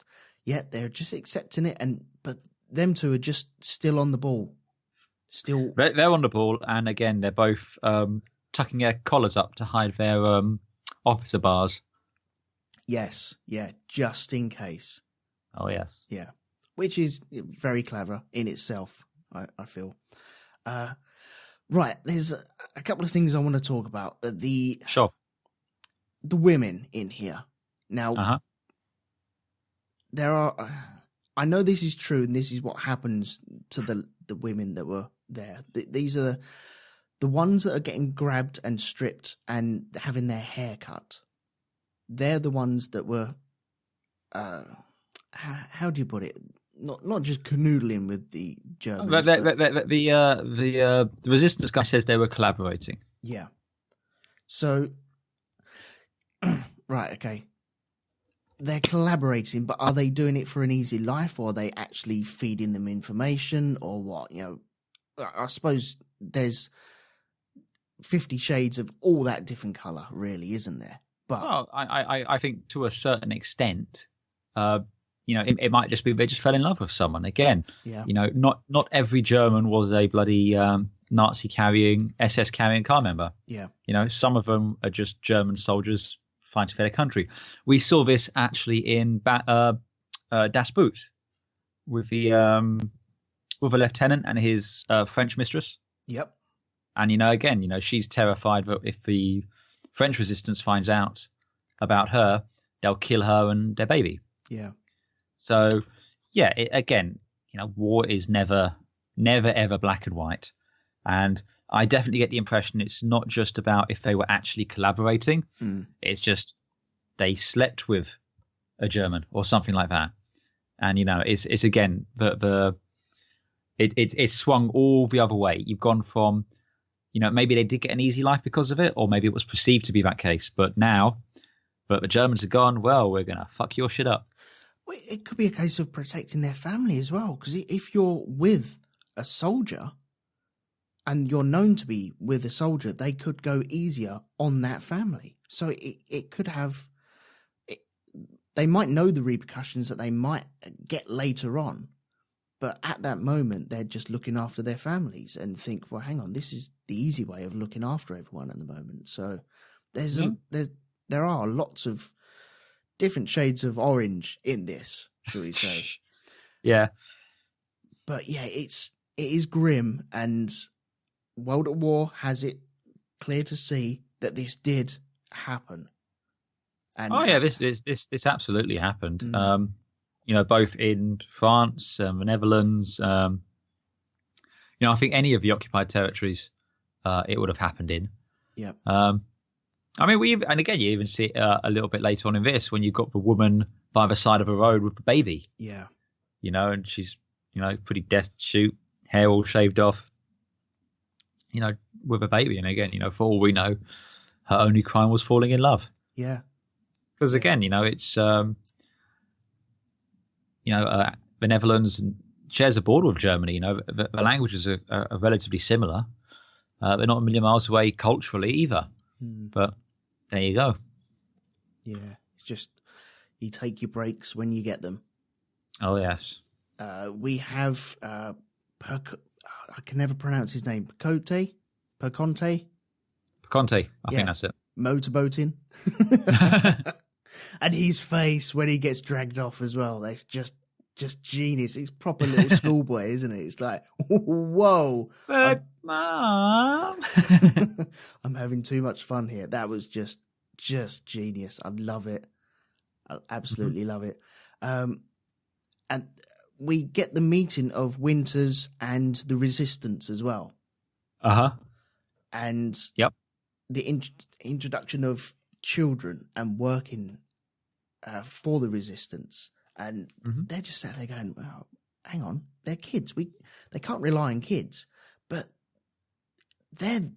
they're just accepting it. But them two are just still on the ball. They're on the ball. And again, they're both tucking their collars up to hide their officer bars. Yes. Yeah, just in case. Oh, yes. Yeah. Which is very clever in itself, I feel. Right, there's a couple of things I want to talk about. Sure. the women in here. Now, there are. I know this is true, and this is what happens to the women that were there. These are the ones that are getting grabbed and stripped and having their hair cut. They're the ones that were. How do you put it? Not just canoodling with the Germans. The resistance guy says they were collaborating. Yeah. So, right, okay. They're collaborating, but are they doing it for an easy life, or are they actually feeding them information, or what? I suppose there's 50 shades of all that different colour, really, isn't there? But I think to a certain extent, it might just be they just fell in love with someone again. Yeah. Not every German was a bloody Nazi carrying, SS carrying car member. Yeah. Some of them are just German soldiers fighting for their country. We saw this actually in Das Boot with the with a lieutenant and his French mistress. Yep. And again, she's terrified that if the French resistance finds out about her, they'll kill her and their baby. Yeah. So, yeah, war is never ever black and white. And I definitely get the impression it's not just about if they were actually collaborating. It's just they slept with a German or something like that. And, it's again, it swung all the other way. You've gone from, maybe they did get an easy life because of it, or maybe it was perceived to be that case. But now, the Germans are gone, well, we're going to fuck your shit up. Well, it could be a case of protecting their family as well. Because if you're with a soldier and you're known to be with a soldier, they could go easier on that family. So it could have... They might know the repercussions that they might get later on. But at that moment, they're just looking after their families and think, well, hang on, this is the easy way of looking after everyone at the moment. So there are lots of different shades of orange in this, shall we say. Yeah. But yeah, it is grim, and World at War has it clear to see that this did happen. And this absolutely happened. Both in France, the Netherlands. I think any of the occupied territories, it would have happened in. Yeah. You even see it a little bit later on in this when you've got the woman by the side of a road with the baby. Yeah. And she's, pretty destitute, hair all shaved off, with a baby. And again, for all we know, her only crime was falling in love. Yeah. Because again, it's, the Netherlands shares a border with Germany. The languages are relatively similar. They're not a million miles away culturally either. But there you go. Yeah, it's just you take your breaks when you get them. Oh yes. We have I can never pronounce his name. Perconte. I think that's it. Motorboating. And his face when he gets dragged off as well. That's just genius. It's proper little schoolboy, isn't it? It's like, whoa. But Mom. I'm having too much fun here. That was just genius. I love it. I absolutely love it. And we get the meeting of Winters and the Resistance as well. And the introduction of children and working for the Resistance. And they're just sat there going, well, hang on, they're kids. They can't rely on kids. But they're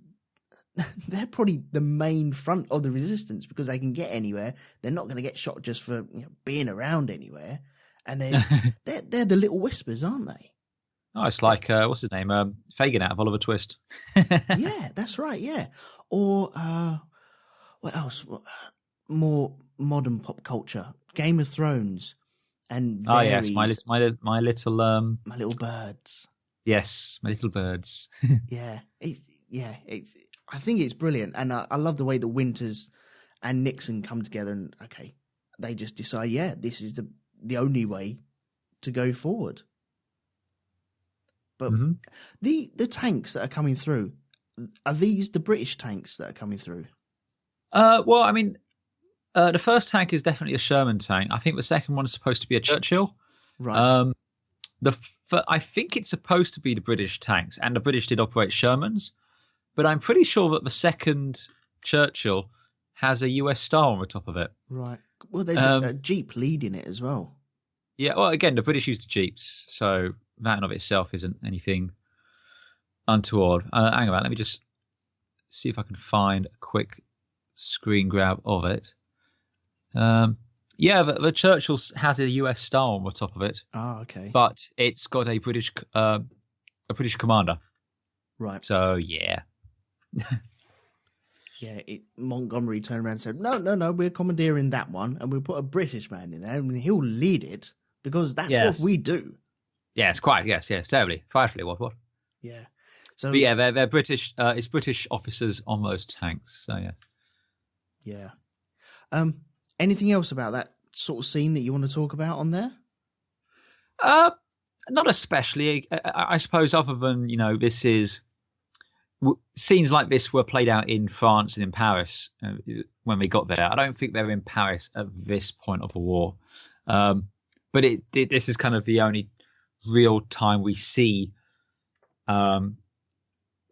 probably the main front of the Resistance because they can get anywhere. They're not going to get shot just for being around anywhere. And they're the little whispers, aren't they? Oh, it's like, what's his name? Fagin out of Oliver Twist. Yeah, that's right, yeah. Or, what else? More modern pop culture. Game of Thrones. And yes, my little birds. Yes, my little birds. It's I think it's brilliant, and I love the way that Winters and Nixon come together, and they just decide, this is the only way to go forward. But the tanks that are coming through, are these the British tanks that are coming through? Well, I mean, The first tank is definitely a Sherman tank. I think the second one is supposed to be a Churchill. Right. I think it's supposed to be the British tanks, and the British did operate Shermans, but I'm pretty sure that the second Churchill has a US star on the top of it. Right. Well, there's a Jeep leading it as well. Yeah, well, again, the British used the Jeeps, so that in of itself isn't anything untoward. Hang on, let me just see if I can find a quick screen grab of it. Yeah, the Churchill has a US star on the top of it. Oh, okay. But it's got a British commander. Right. So, yeah. Yeah, Montgomery turned around and said, no, we're commandeering that one, and we'll put a British man in there, and he'll lead it, because that's what we do. Yes, terribly. Frightfully, what? Yeah. So, but yeah, they're British, it's British officers on those tanks, so yeah. Yeah. Anything else about that sort of scene that you want to talk about on there? Not especially. I suppose other than, this is... Scenes like this were played out in France and in Paris when we got there. I don't think they're in Paris at this point of the war. But this is kind of the only real time we see everyone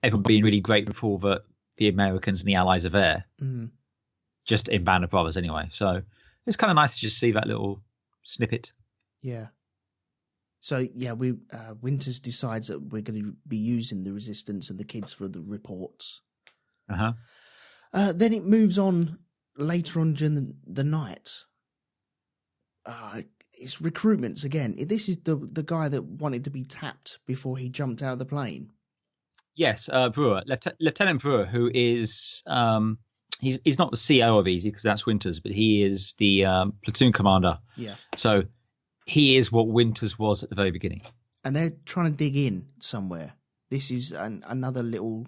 being really grateful that the Americans and the Allies are there. Mm. Just in Band of Brothers anyway. So it's kind of nice to just see that little snippet. Yeah. So, yeah, Winters decides that we're going to be using the Resistance and the kids for the reports. Uh-huh. Then it moves on later on during the night. It's recruitments again. This is the guy that wanted to be tapped before he jumped out of the plane. Yes, Brewer. Lieutenant Brewer, who is... He's not the CO of Easy, because that's Winters, but he is the platoon commander. Yeah. So he is what Winters was at the very beginning. And they're trying to dig in somewhere. This is another little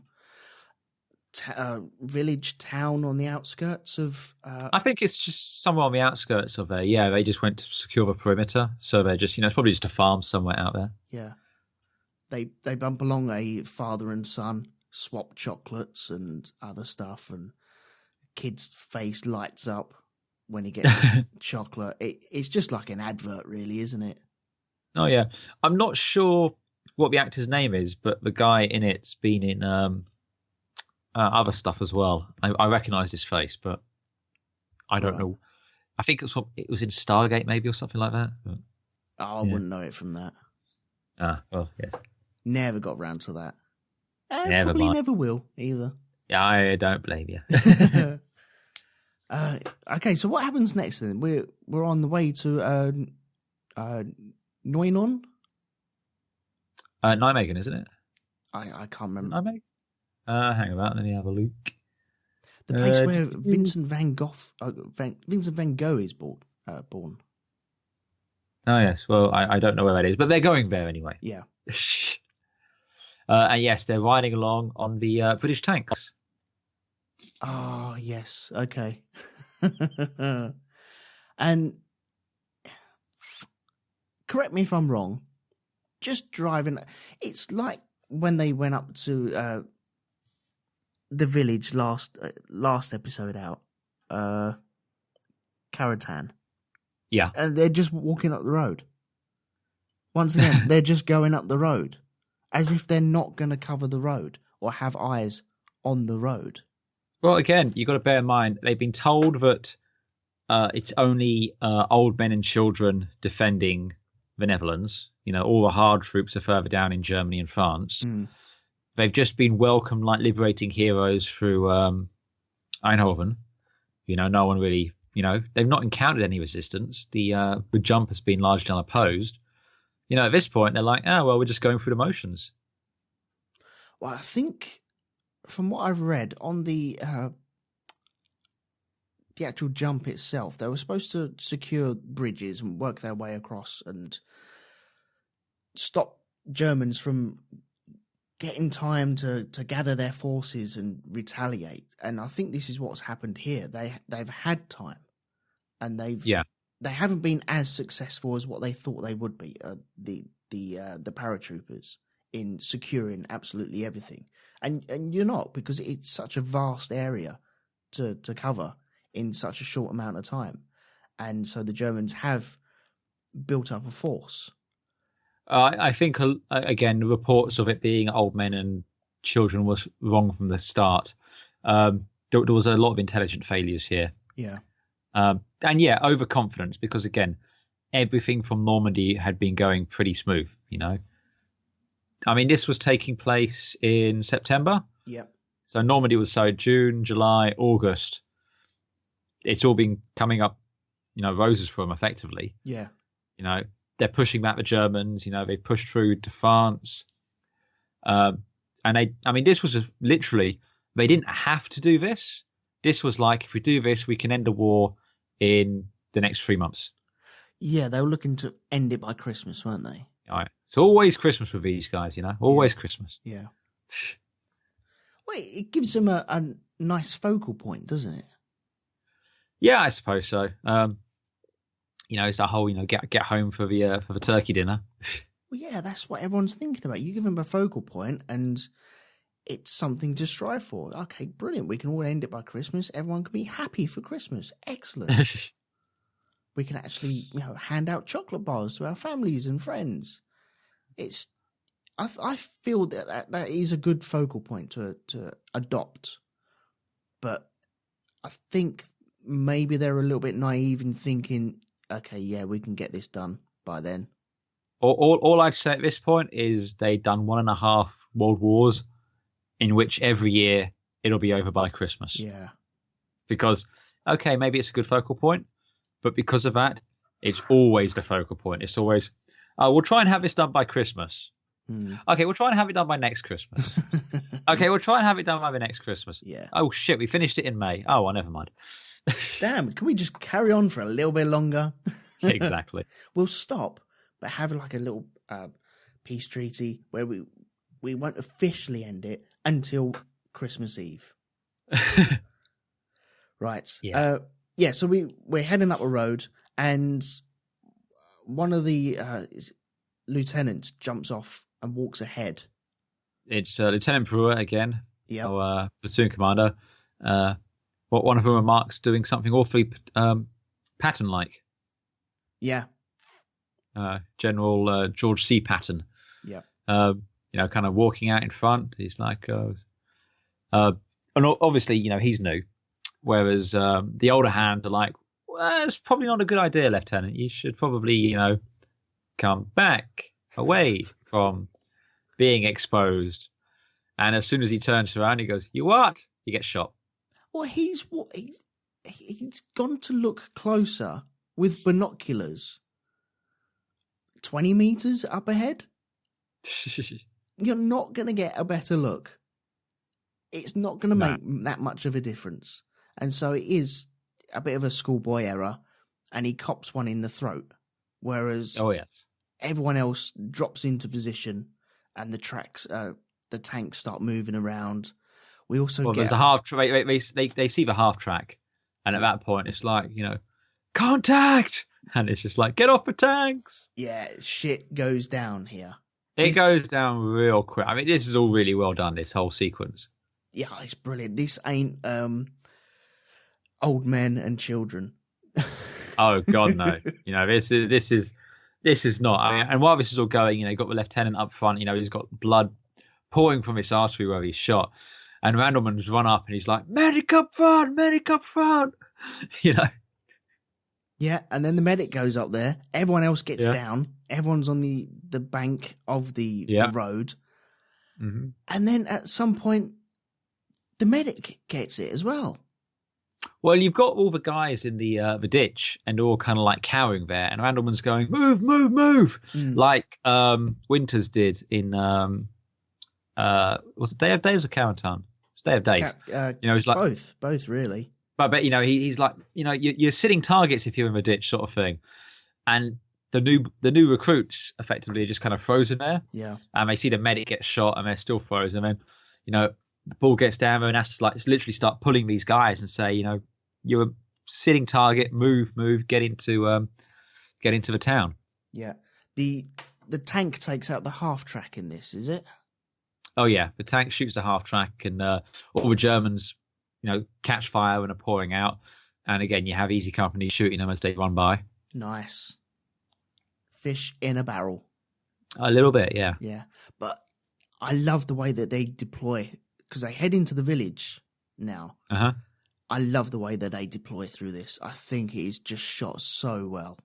village town on the outskirts of... I think it's just somewhere on the outskirts of there. Yeah, they just went to secure the perimeter. So they're just, it's probably just a farm somewhere out there. Yeah. They bump along a father and son, swap chocolates and other stuff, and kid's face lights up when he gets chocolate. It's just like an advert, really, isn't it? Oh, yeah. I'm not sure what the actor's name is, but the guy in it's been in other stuff as well. I recognise his face, but I don't know. I think it was in Stargate, maybe, or something like that. But, I wouldn't know it from that. Well, yes. Never got round to that. Never never will, either. Yeah, I don't blame you. Okay, so what happens next then? We're on the way to Nuenen? Nijmegen, isn't it? I can't remember. Nijmegen? Hang about, let me have a look. The place where Vincent van Gogh is born. Oh yes, well I don't know where that is, but they're going there anyway. Yeah. And yes, they're riding along on the British tanks. Oh, yes. Okay. And correct me if I'm wrong, just driving... It's like when they went up to the village last episode out, Karatan. Yeah. And they're just walking up the road. Once again, they're just going up the road as if they're not going to cover the road or have eyes on the road. Well, again, you've got to bear in mind, they've been told that it's only old men and children defending the Netherlands. All the hard troops are further down in Germany and France. Mm. They've just been welcomed like liberating heroes through Eindhoven. No one really, they've not encountered any resistance. The jump has been largely unopposed. At this point, they're like, we're just going through the motions. Well, I think... From what I've read on the actual jump itself, they were supposed to secure bridges and work their way across and stop Germans from getting time to gather their forces and retaliate. And I think this is what's happened here. They've had time, and they haven't been as successful as what they thought they would be. The paratroopers in securing absolutely everything. And you're not, because it's such a vast area to cover. in such a short amount of time. And so the Germans have built up a force. I think, again, the reports of it being old men and children was wrong from the start. There was a lot of intelligent failures here. Yeah. And yeah, overconfidence, because again, everything from Normandy had been going pretty smooth, you know. I mean, this was taking place in September. Yeah. So Normandy was June, July, August. It's all been coming up, you know, roses for them effectively. Yeah. You know, they're pushing back the Germans. You know, they pushed through to France. And this was literally, they didn't have to do this. This was like, if we do this, we can end the war in the next 3 months. Yeah, they were looking to end it by Christmas, weren't they? All right. It's always Christmas with these guys, you know, always Christmas. Yeah. Well, it gives them a nice focal point, doesn't it? Yeah, I suppose so. You know, it's that whole, you know, get home for the turkey dinner. Well, yeah, that's what everyone's thinking about. You give them a focal point and it's something to strive for. Okay, brilliant. We can all end it by Christmas. Everyone can be happy for Christmas. Excellent. We can actually, you know, hand out chocolate bars to our families and friends. I feel that is a good focal point to adopt. But I think maybe they're a little bit naive in thinking, okay, yeah, we can get this done by then. All I'd say at this point is they've done 1.5 world wars in which every year it'll be over by Christmas. Yeah. Because, okay, maybe it's a good focal point, but because of that, it's always the focal point. It's always, we'll try and have this done by Christmas. Okay, we'll try and have it done by next Christmas. Okay, we'll try and have it done by the next Christmas. Yeah. Oh, shit, we finished it in May. Oh, well, never mind. Damn, can we just carry on for a little bit longer? Exactly. We'll stop, but have like a little peace treaty where we won't officially end it until Christmas Eve. Right. Yeah. So we're heading up a road, and one of the lieutenants jumps off and walks ahead. It's Lieutenant Brewer again. Yeah. Our platoon commander. One of them remarks doing something awfully Patton-like. Yeah. General George C. Patton. Yeah. You know, kind of walking out in front. He's like, and obviously, you know, he's new. Whereas the older hands are like, well, it's probably not a good idea, Lieutenant. You should probably, you know, come back away from being exposed. And as soon as he turns around, he goes, "You what?" He gets shot. Well, he's gone to look closer with binoculars. 20 meters up ahead. You're not going to get a better look. It's not going to make that much of a difference. And so it is a bit of a schoolboy error, and he cops one in the throat. Whereas everyone else drops into position, and the tanks start moving around. We also there's a half track. They see the half track, and at that point it's like, you know, contact, and it's just like, get off the tanks. Yeah, shit goes down here. It goes down real quick. I mean, this is all really well done, this whole sequence. Yeah, it's brilliant. This ain't old men and children. Oh God, no. You know, this is not. I mean, and while this is all going, you know, you've got the lieutenant up front. You know, he's got blood pouring from his artery where he's shot, and Randleman's run up and he's like, "Medic up front, medic up front," you know. Yeah, and then the medic goes up there. Everyone else gets down. Everyone's on the bank of the road. Mm-hmm. And then at some point, the medic gets it as well. Well, you've got all the guys in the ditch, and they're all kind of like cowering there. And Randleman's going, "Move, move, move!" Like Winters did in was it Day of Days or Carentan? It's Day of Days. You know, he's like both really. But you know, he's like, you know, you're sitting targets if you're in the ditch, sort of thing. And the new recruits effectively are just kind of frozen there. Yeah. And they see the medic get shot, and they're still frozen. And you know, the ball gets down there and has to like literally start pulling these guys and say, you know, you're a sitting target. Move, get into the town. Yeah. The tank takes out the half track in this, is it? Oh yeah, the tank shoots the half track, and all the Germans, you know, catch fire and are pouring out. And again, you have Easy Company shooting them as they run by. Nice. Fish in a barrel. A little bit, yeah. Yeah. But I love the way that they deploy, because they head into the village now. Uh-huh. I love the way that they deploy through this. I think it is just shot so well.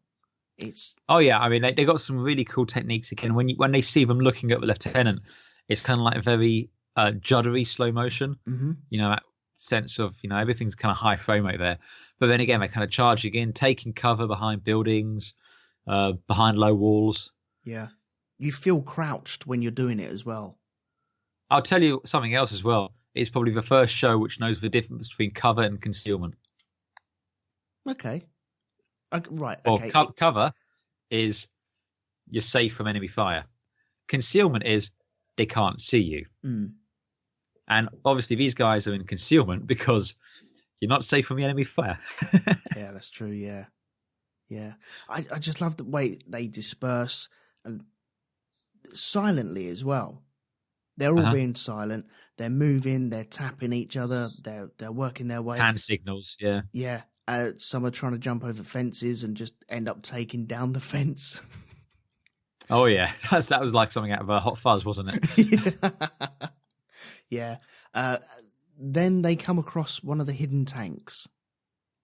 Oh yeah, I mean they got some really cool techniques again. When they see them looking at the lieutenant, it's kind of like very juddery slow motion. Mm-hmm. You know, that sense of everything's kind of high frame rate there. But then again, they're kind of charging in, taking cover behind buildings, behind low walls. Yeah, you feel crouched when you're doing it as well. I'll tell you something else as well. It's probably the first show which knows the difference between cover and concealment. Okay. Right. Well, okay. Cover is you're safe from enemy fire. Concealment is they can't see you. Mm. And obviously these guys are in concealment because you're not safe from the enemy fire. Yeah, that's true. Yeah. Yeah. I just love the way they disperse and silently as well. They're all being silent. They're moving. They're tapping each other. They're working their way. Hand signals. Yeah. Yeah. Some are trying to jump over fences and just end up taking down the fence. Oh yeah, that was like something out of a Hot Fuzz, wasn't it? Yeah. Then they come across one of the hidden tanks.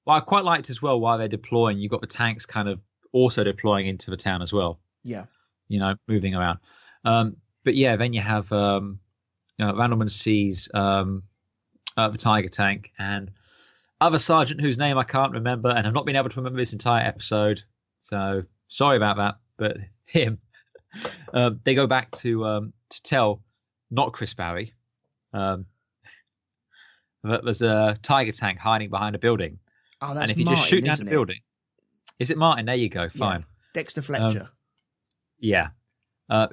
Well, I quite liked as well while they're deploying. You've got the tanks kind of also deploying into the town as well. Yeah. Moving around. But yeah, then you have Randleman sees the Tiger tank and other sergeant whose name I can't remember, and I've not been able to remember this entire episode, so sorry about that. But him, they go back to tell not Chris Barry that there's a Tiger tank hiding behind a building. Oh, that's and if you Martin, just shoot down the building, is it Martin? There you go. Fine. Yeah. Dexter Fletcher. Yeah.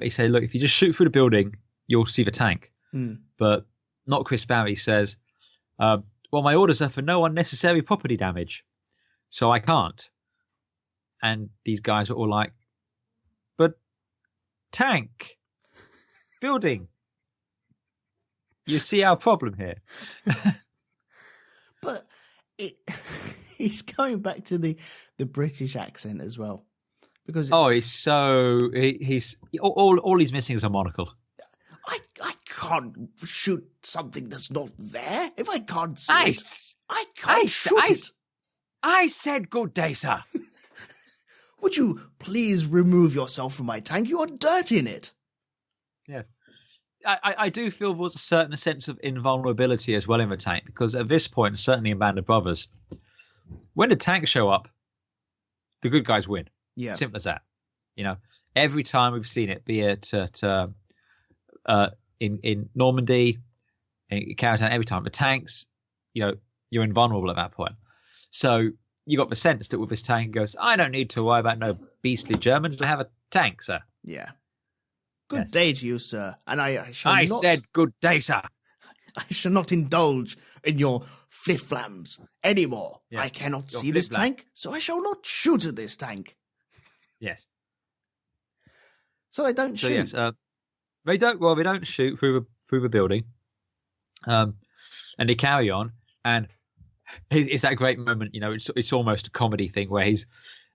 He said, look, if you just shoot through the building, you'll see the tank. Mm. But not Chris Barry says, well, my orders are for no unnecessary property damage, so I can't. And these guys are all like, but tank, building, you see our problem here. But he's going back to the British accent as well. Because he's all he's missing is a monocle. I can't shoot something that's not there. If I can't see I can't shoot it. I said good day, sir. Would you please remove yourself from my tank? You are dirt in it. Yes. I do feel there's a certain sense of invulnerability as well in the tank, because at this point, certainly in Band of Brothers, when the tanks show up, the good guys win. Yeah. Simple as that. Every time we've seen it, be it in Normandy, in Carrolltown, every time the tanks, you're invulnerable at that point. So you got the sense that with this tank goes, I don't need to worry about no beastly Germans. I have a tank, sir. Yeah. Good day to you, sir. And I said good day, sir. I shall not indulge in your fliff-flams anymore. Yeah. I cannot see this tank, so I shall not shoot at this tank. Yes. So they don't shoot. Yes, they don't shoot through the building, and they carry on. And it's that great moment, it's almost a comedy thing where he's,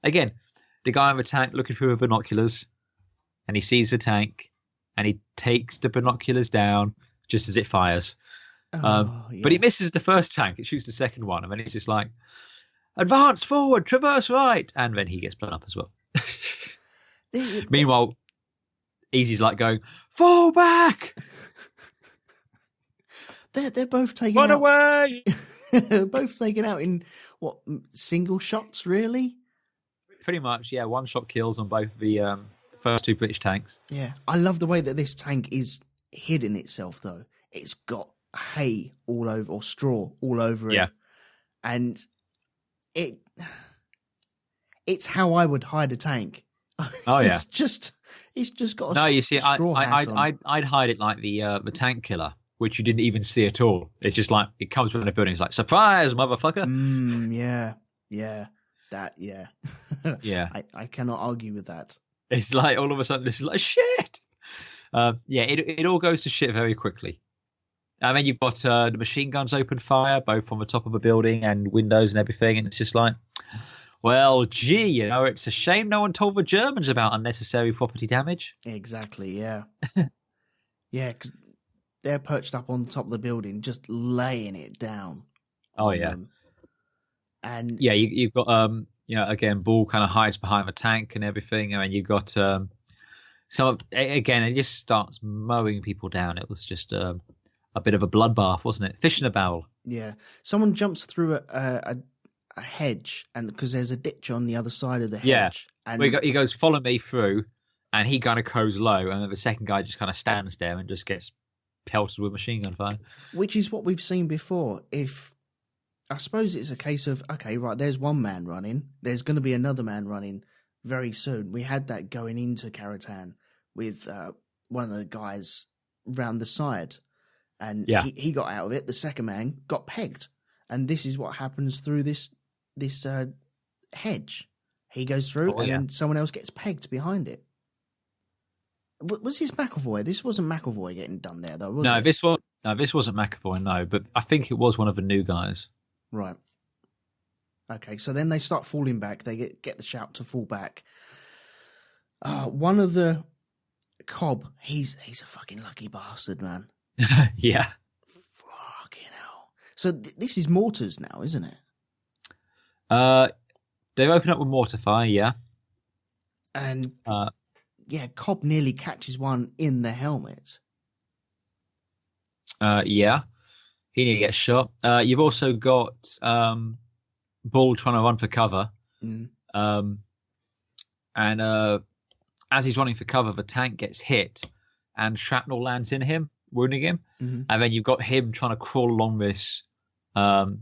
again, the guy on the tank looking through the binoculars, and he sees the tank, and he takes the binoculars down just as it fires. Yeah. But he misses the first tank. It shoots the second one, and then it's just like, advance forward, traverse right, and then he gets blown up as well. Meanwhile, Easy's like going, fall back. They're both taken Run out. away. Both taken out in what, single shots, really? Pretty much, yeah. One shot kills on both the first two British tanks. Yeah, I love the way that this tank is hidden itself, though. It's got hay all over, or straw all over it. Yeah, and it's how I would hide a tank. Oh yeah, it's just got a no. You see, straw hat on. I'd hide it like the tank killer, which you didn't even see at all. It's just like it comes from the building. It's like, surprise, motherfucker. Yeah. Yeah. I cannot argue with that. It's like all of a sudden this is like shit. Yeah, it all goes to shit very quickly. And then you've got the machine guns open fire, both on the top of a building and windows and everything. And it's just like, well, gee, it's a shame no one told the Germans about unnecessary property damage. Exactly, yeah. Yeah, because they're perched up on top of the building, just laying it down. Oh, yeah. And yeah, you've got, again, Bull kind of hides behind the tank and everything. And you've got, so again, it just starts mowing people down. It was just a bit of a bloodbath, wasn't it? Fish in a barrel. Yeah. Someone jumps through a hedge, and because there's a ditch on the other side of the hedge. Yeah. And well, he goes, follow me through, and he kind of goes low, and then the second guy just kind of stands there and just gets pelted with machine gun fire. Which is what we've seen before. I suppose it's a case of, okay, right, there's one man running, there's going to be another man running very soon. We had that going into Karatan with one of the guys round the side, and he got out of it. The second man got pegged, and this is what happens through this hedge. He goes through, then someone else gets pegged behind it. Was this McAvoy? This wasn't McAvoy getting done there, though, was it? This wasn't McAvoy, no, but I think it was one of the new guys. Right. Okay, so then they start falling back. They get the shout to fall back. One of the Cobb, he's a fucking lucky bastard, man. Yeah. Fucking hell. So this is mortars now, isn't it? They've opened up with mortar fire, yeah. And Cobb nearly catches one in the helmet. Yeah. He nearly gets shot. You've also got Bull trying to run for cover. And as he's running for cover, the tank gets hit and shrapnel lands in him, wounding him. Mm-hmm. And then you've got him trying to crawl along this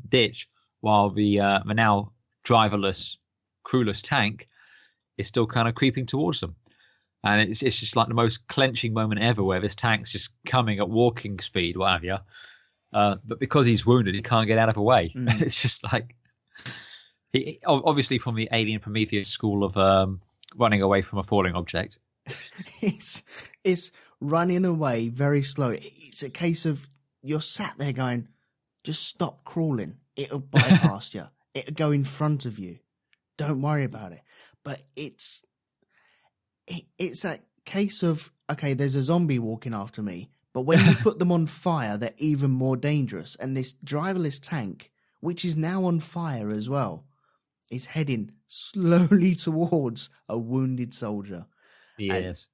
ditch while the now driverless, crewless tank is still kind of creeping towards them. And it's just like the most clenching moment ever, where this tank's just coming at walking speed, what have you. But because he's wounded, he can't get out of the way. It's just like, obviously from the Alien Prometheus school of running away from a falling object. It's running away very slow. It's a case of you're sat there going, just stop crawling. It'll bypass you. It'll go in front of you. Don't worry about it. But it's a case of, okay, there's a zombie walking after me, but when you put them on fire, they're even more dangerous. And this driverless tank, which is now on fire as well, is heading slowly towards a wounded soldier. Yes.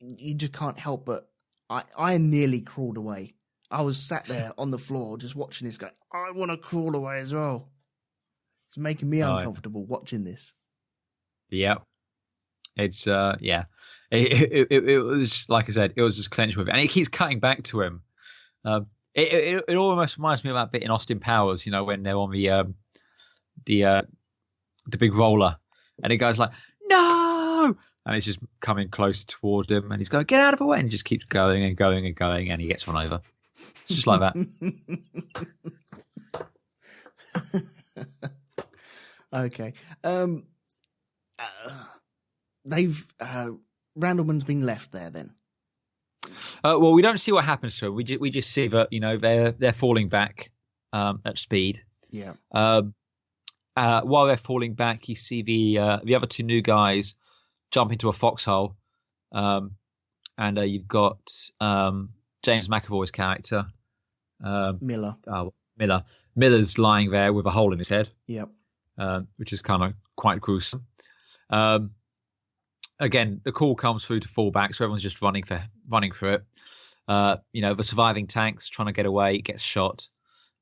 And you just can't help but... I nearly crawled away. I was sat there on the floor just watching this guy. I want to crawl away as well. It's making me uncomfortable watching this. Yeah. It's, It was, like I said, it was just clenched with it. And it keeps cutting back to him. It almost reminds me of that bit in Austin Powers, when they're on the big roller. And the guy's like, no! And it's just coming closer towards him. And he's going, get out of the way. And he just keeps going and going and going. And he gets run over. It's just like that. Okay. Randleman's been left there then. Well, we don't see what happens to him. We just see that they're falling back at speed. Yeah. While they're falling back, you see the other two new guys jump into a foxhole, and you've got James McAvoy's character, Miller. Miller's lying there with a hole in his head. Yep. Which is kind of quite gruesome. Again, the call comes through to fall back, so everyone's just running through it. The surviving tank's trying to get away, gets shot.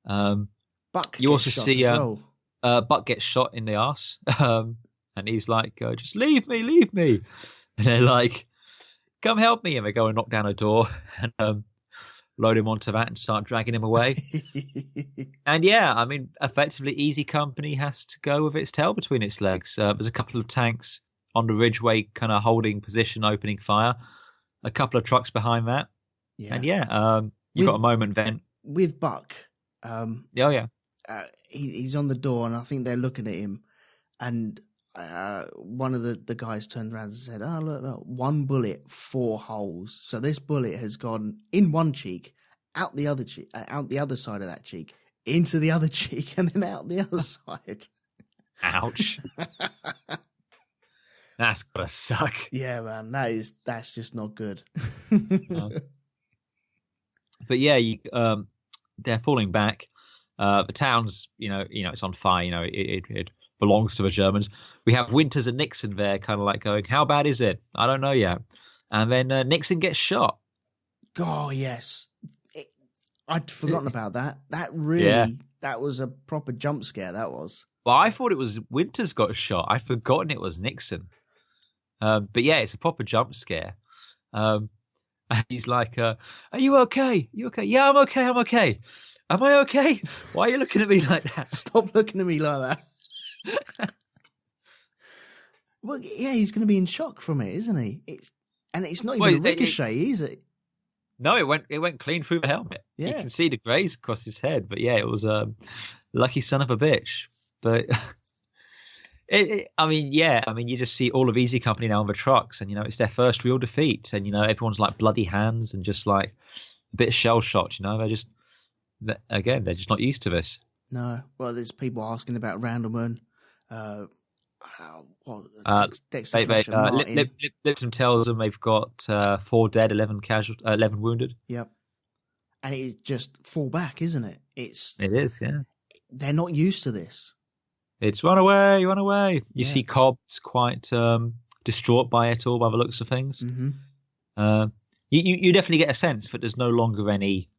Buck. You also see Buck gets shot in the arse, and he's like, "Just leave me!" And they're like, "Come help me!" And they go and knock down a door and load him onto that and start dragging him away. And effectively, Easy Company has to go with its tail between its legs. There's a couple of tanks on the ridgeway, kind of holding position, opening fire. A couple of trucks behind that. Yeah. And you've got a moment then with Buck. He's on the door, and I think they're looking at him. And one of the guys turned around and said, "Oh, look, one bullet, 4 holes. So this bullet has gone in one cheek out the other cheek, out the other side of that cheek, into the other cheek, and then out the other side. Ouch. That's gotta suck. Yeah, man, that's just not good. But yeah, they're falling back. The town's, it's on fire. It belongs to the Germans. We have Winters and Nixon there, kind of like going, "How bad is it? I don't know yet." And then Nixon gets shot. Oh yes, I'd forgotten about that. That really, that was a proper jump scare. That was. Well, I thought it was Winters got shot. I'd forgotten it was Nixon. But yeah, it's a proper jump scare. And he's like, "Are you okay? You okay? Yeah, I'm okay. I'm okay. Am I okay? Why are you looking at me like that? Stop looking at me like that." Well, yeah, he's going to be in shock from it, isn't he? It's not even a ricochet, is it? No, it went clean through the helmet. Yeah. You can see the graze across his head. But yeah, it was a lucky son of a bitch. But you just see all of Easy Company now on the trucks, and it's their first real defeat, and everyone's like bloody hands and just like a bit shell shocked. They're just not used to this. No, well, there's people asking about Randlemen. Dexter Fletcher, Martin. Lipton tells them they've got 4 dead, 11 wounded. Yep, and it just fall back, isn't it? It is, yeah. They're not used to this. It's run away, run away. You see Cobb's quite distraught by it all, by the looks of things. Mm-hmm. You definitely get a sense that there's no longer any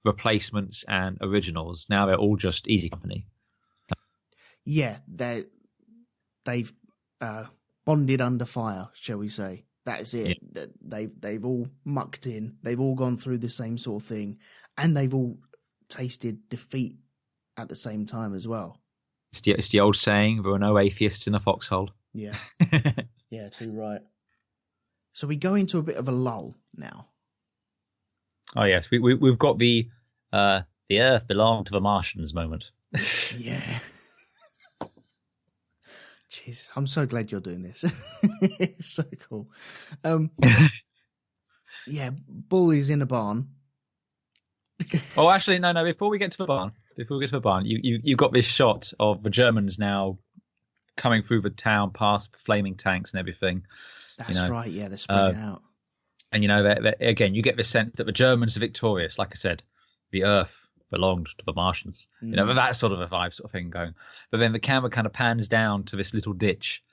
replacements and originals. Now they're all just Easy Company. Yeah, they've bonded under fire, shall we say. That is it. Yeah. They've all mucked in. They've all gone through the same sort of thing, and they've all tasted defeat at the same time as well. It's the old saying, there are no atheists in a foxhole. Yeah. Yeah, too right. So we go into a bit of a lull now. Oh, yes. We've got the Earth belonged to the Martians moment. Yeah. Jesus, I'm so glad you're doing this. It's so cool. Yeah, Bull is in a barn. Oh, actually, no. Before we get to the barn, you got this shot of the Germans now coming through the town past flaming tanks and everything. That's right. Yeah, they're spreading out. And again, you get the sense that the Germans are victorious. Like I said, the Earth belonged to the Martians. That sort of a vibe, sort of thing going. But then the camera kind of pans down to this little ditch,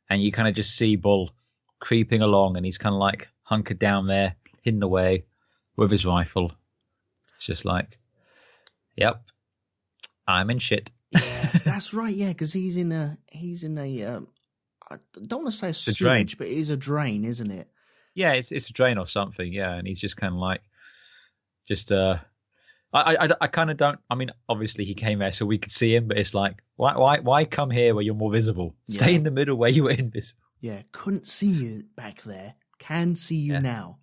and you kind of just see Bull creeping along, and he's kind of like hunkered down there, hidden away with his rifle. It's just like, yep, I'm in shit. Yeah, that's right. Yeah, because he's in a I don't want to say a sewage, but it is a drain, isn't it? Yeah, it's a drain or something. Yeah, and he's just kind of like, I kind of don't. I mean, obviously he came there so we could see him, but it's like, why come here where you're more visible? Stay in the middle where you were invisible. Yeah, couldn't see you back there. Can see you now.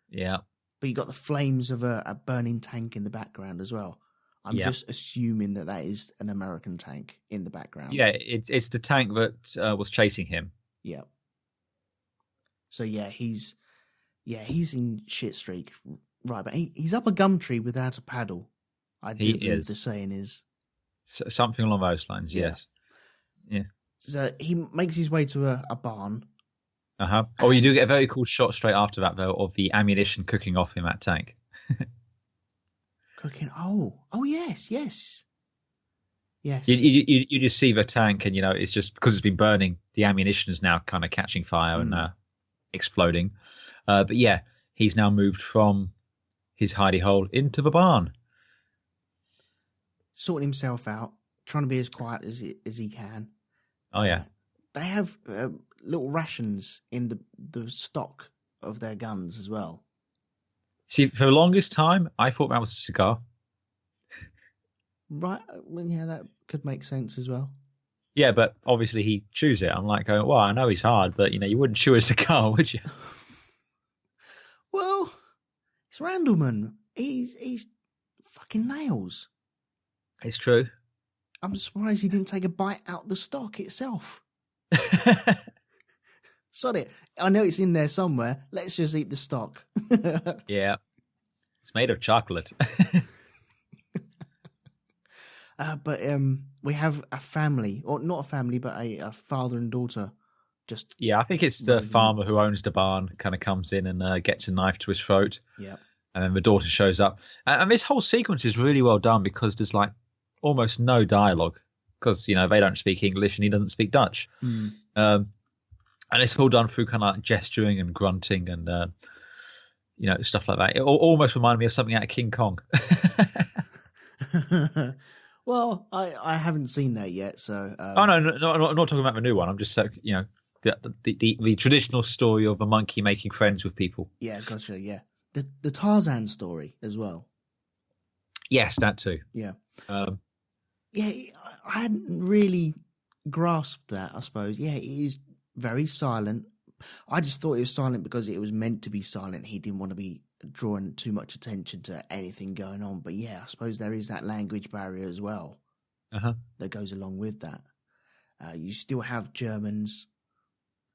Yeah. But you got the flames of a burning tank in the background as well. I'm just assuming that is an American tank in the background. Yeah, it's the tank that was chasing him. Yeah. So he's in shit streak, right? But he's up a gum tree without a paddle. I do believe the saying is something along those lines. Yeah. Yes. Yeah. So he makes his way to a barn. Oh, you do get a very cool shot straight after that, though, of the ammunition cooking off in that tank. Cooking. Oh, yes. You just see the tank, and it's just because it's been burning. The ammunition is now kind of catching fire and exploding. But yeah, he's now moved from his hidey hole into the barn, sorting himself out, trying to be as quiet as he can. Oh yeah. They have little rations in the stock of their guns as well. See, for the longest time, I thought that was a cigar. Right. Well, yeah, that could make sense as well. Yeah, but obviously he chews it. I'm like going, well, I know he's hard, but you wouldn't chew a cigar, would you? Well, it's Randlemen. He's fucking nails. It's true. I'm surprised he didn't take a bite out the stock itself. Sod it. I know it's in there somewhere. Let's just eat the stock. Yeah. It's made of chocolate. But we have a family, or not a family, but a father and daughter. Just I think it's the farmer who owns the barn kind of comes in and gets a knife to his throat. Yeah. And then the daughter shows up. And this whole sequence is really well done because there's like almost no dialogue because, they don't speak English and he doesn't speak Dutch. And it's all done through kind of like gesturing and grunting and, stuff like that. It almost reminded me of something out of King Kong. Well, I haven't seen that yet, so... no, I'm not talking about the new one. I'm just, the traditional story of a monkey making friends with people. Yeah, gotcha, yeah. The Tarzan story as well. Yes, that too. Yeah. I hadn't really grasped that, I suppose. Yeah, it is very silent. I just thought it was silent because it was meant to be silent. He didn't want to be drawing too much attention to anything going on. But yeah, I suppose there is that language barrier as well that goes along with that. You still have Germans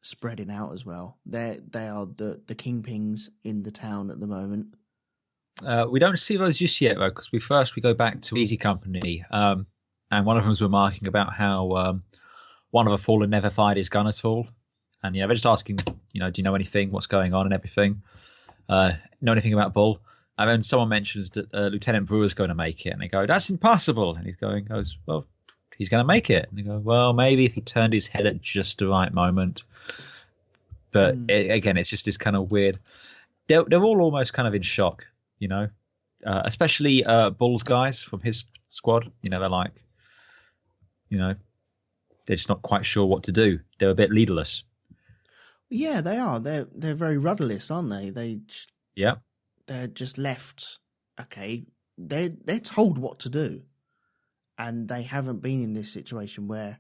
spreading out as well. They are the kingpins in the town at the moment. We don't see those just yet, though, because we go back to Easy Company, and one of them was remarking about how one of the fallen never fired his gun at all. And, they're just asking, do you know anything, what's going on and everything? Know anything about Bull? And then someone mentions that Lieutenant Brewer's going to make it. And they go, that's impossible. And he goes, well, he's going to make it. And they go, well, maybe if he turned his head at just the right moment. But again, it's just this kind of weird. They're all almost kind of in shock, especially Bull's guys from his squad. They're like, they're just not quite sure what to do. They're a bit leaderless. Yeah, they are. They're very rudderless, aren't they? They're just left. Okay, they're told what to do, and they haven't been in this situation where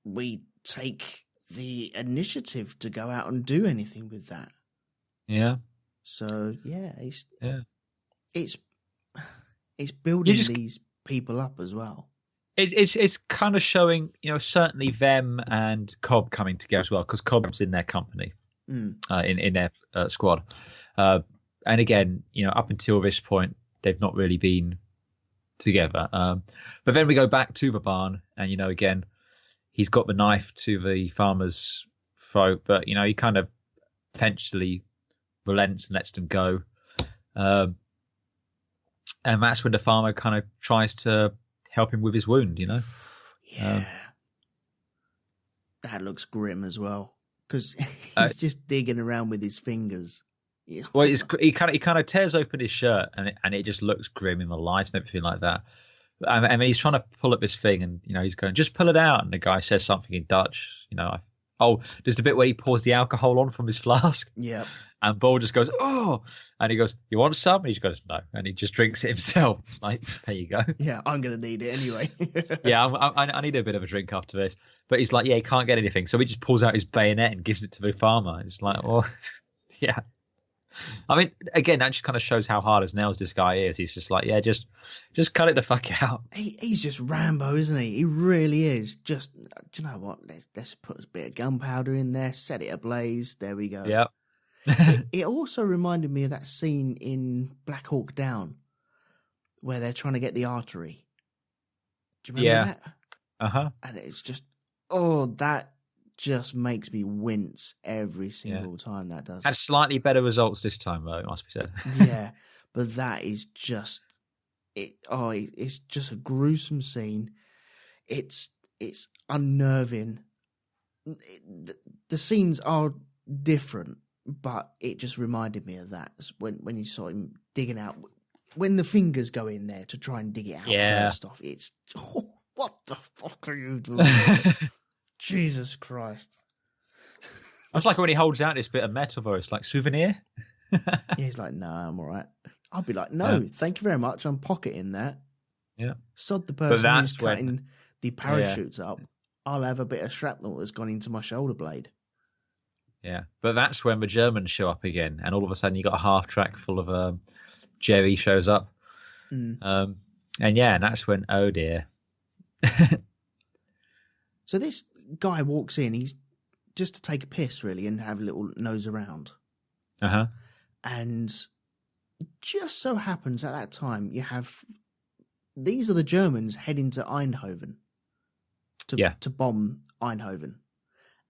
we take the initiative to go out and do anything with that. Yeah. So it's building these people up as well. It's kind of showing, certainly them and Cobb coming together as well, because Cobb's in their company, in their squad. And again, up until this point, they've not really been together. But then we go back to the barn, and again, he's got the knife to the farmer's throat, but he kind of eventually relents and lets them go. And that's when the farmer kind of tries to help him with his wound, Yeah. That looks grim as well, because he's just digging around with his fingers. Yeah. Well, he kind of tears open his shirt, and it just looks grim in the light and everything like that. And he's trying to pull up this thing, and he's going, just pull it out. And the guy says something in Dutch, there's the bit where he pours the alcohol on from his flask. Yeah. And Bull just goes, oh, and he goes, you want some? And he goes, no, and he just drinks it himself. It's like, there you go. Yeah, I'm gonna need it anyway. Yeah, I need a bit of a drink after this. But he's like, yeah, he can't get anything, so he just pulls out his bayonet and gives it to the farmer. It's like, yeah. I mean, again, that just kind of shows how hard as nails this guy is. He's just like, yeah, just cut it the fuck out. He's just Rambo, isn't he? He really is. Just, do you know what? Let's put a bit of gunpowder in there, set it ablaze. There we go. Yeah. It also reminded me of that scene in Black Hawk Down where they're trying to get the artery. Do you remember that? Uh-huh. And it's just, that just makes me wince every single time that does. Had slightly better results this time, though, it must be said. Yeah, but that is just it's just a gruesome scene. It's unnerving. The scenes are different, but it just reminded me of that when you saw him digging out, when the fingers go in there to try and dig it out first off. It's what the fuck are you doing? Jesus Christ. It's like when he holds out this bit of metal where it's like, souvenir? Yeah, he's like, no, I'm all right. I'll be like, no, thank you very much. I'm pocketing that. Yeah. Sod the person who's cutting the parachutes up. I'll have a bit of shrapnel that's gone into my shoulder blade. Yeah, but that's when the Germans show up again, and all of a sudden you got a half track full of Jerry shows up. And that's when, oh dear. So this guy walks in, he's just to take a piss, really, and have a little nose around. Uh-huh. And just so happens at that time these are the Germans heading to Eindhoven to bomb Eindhoven.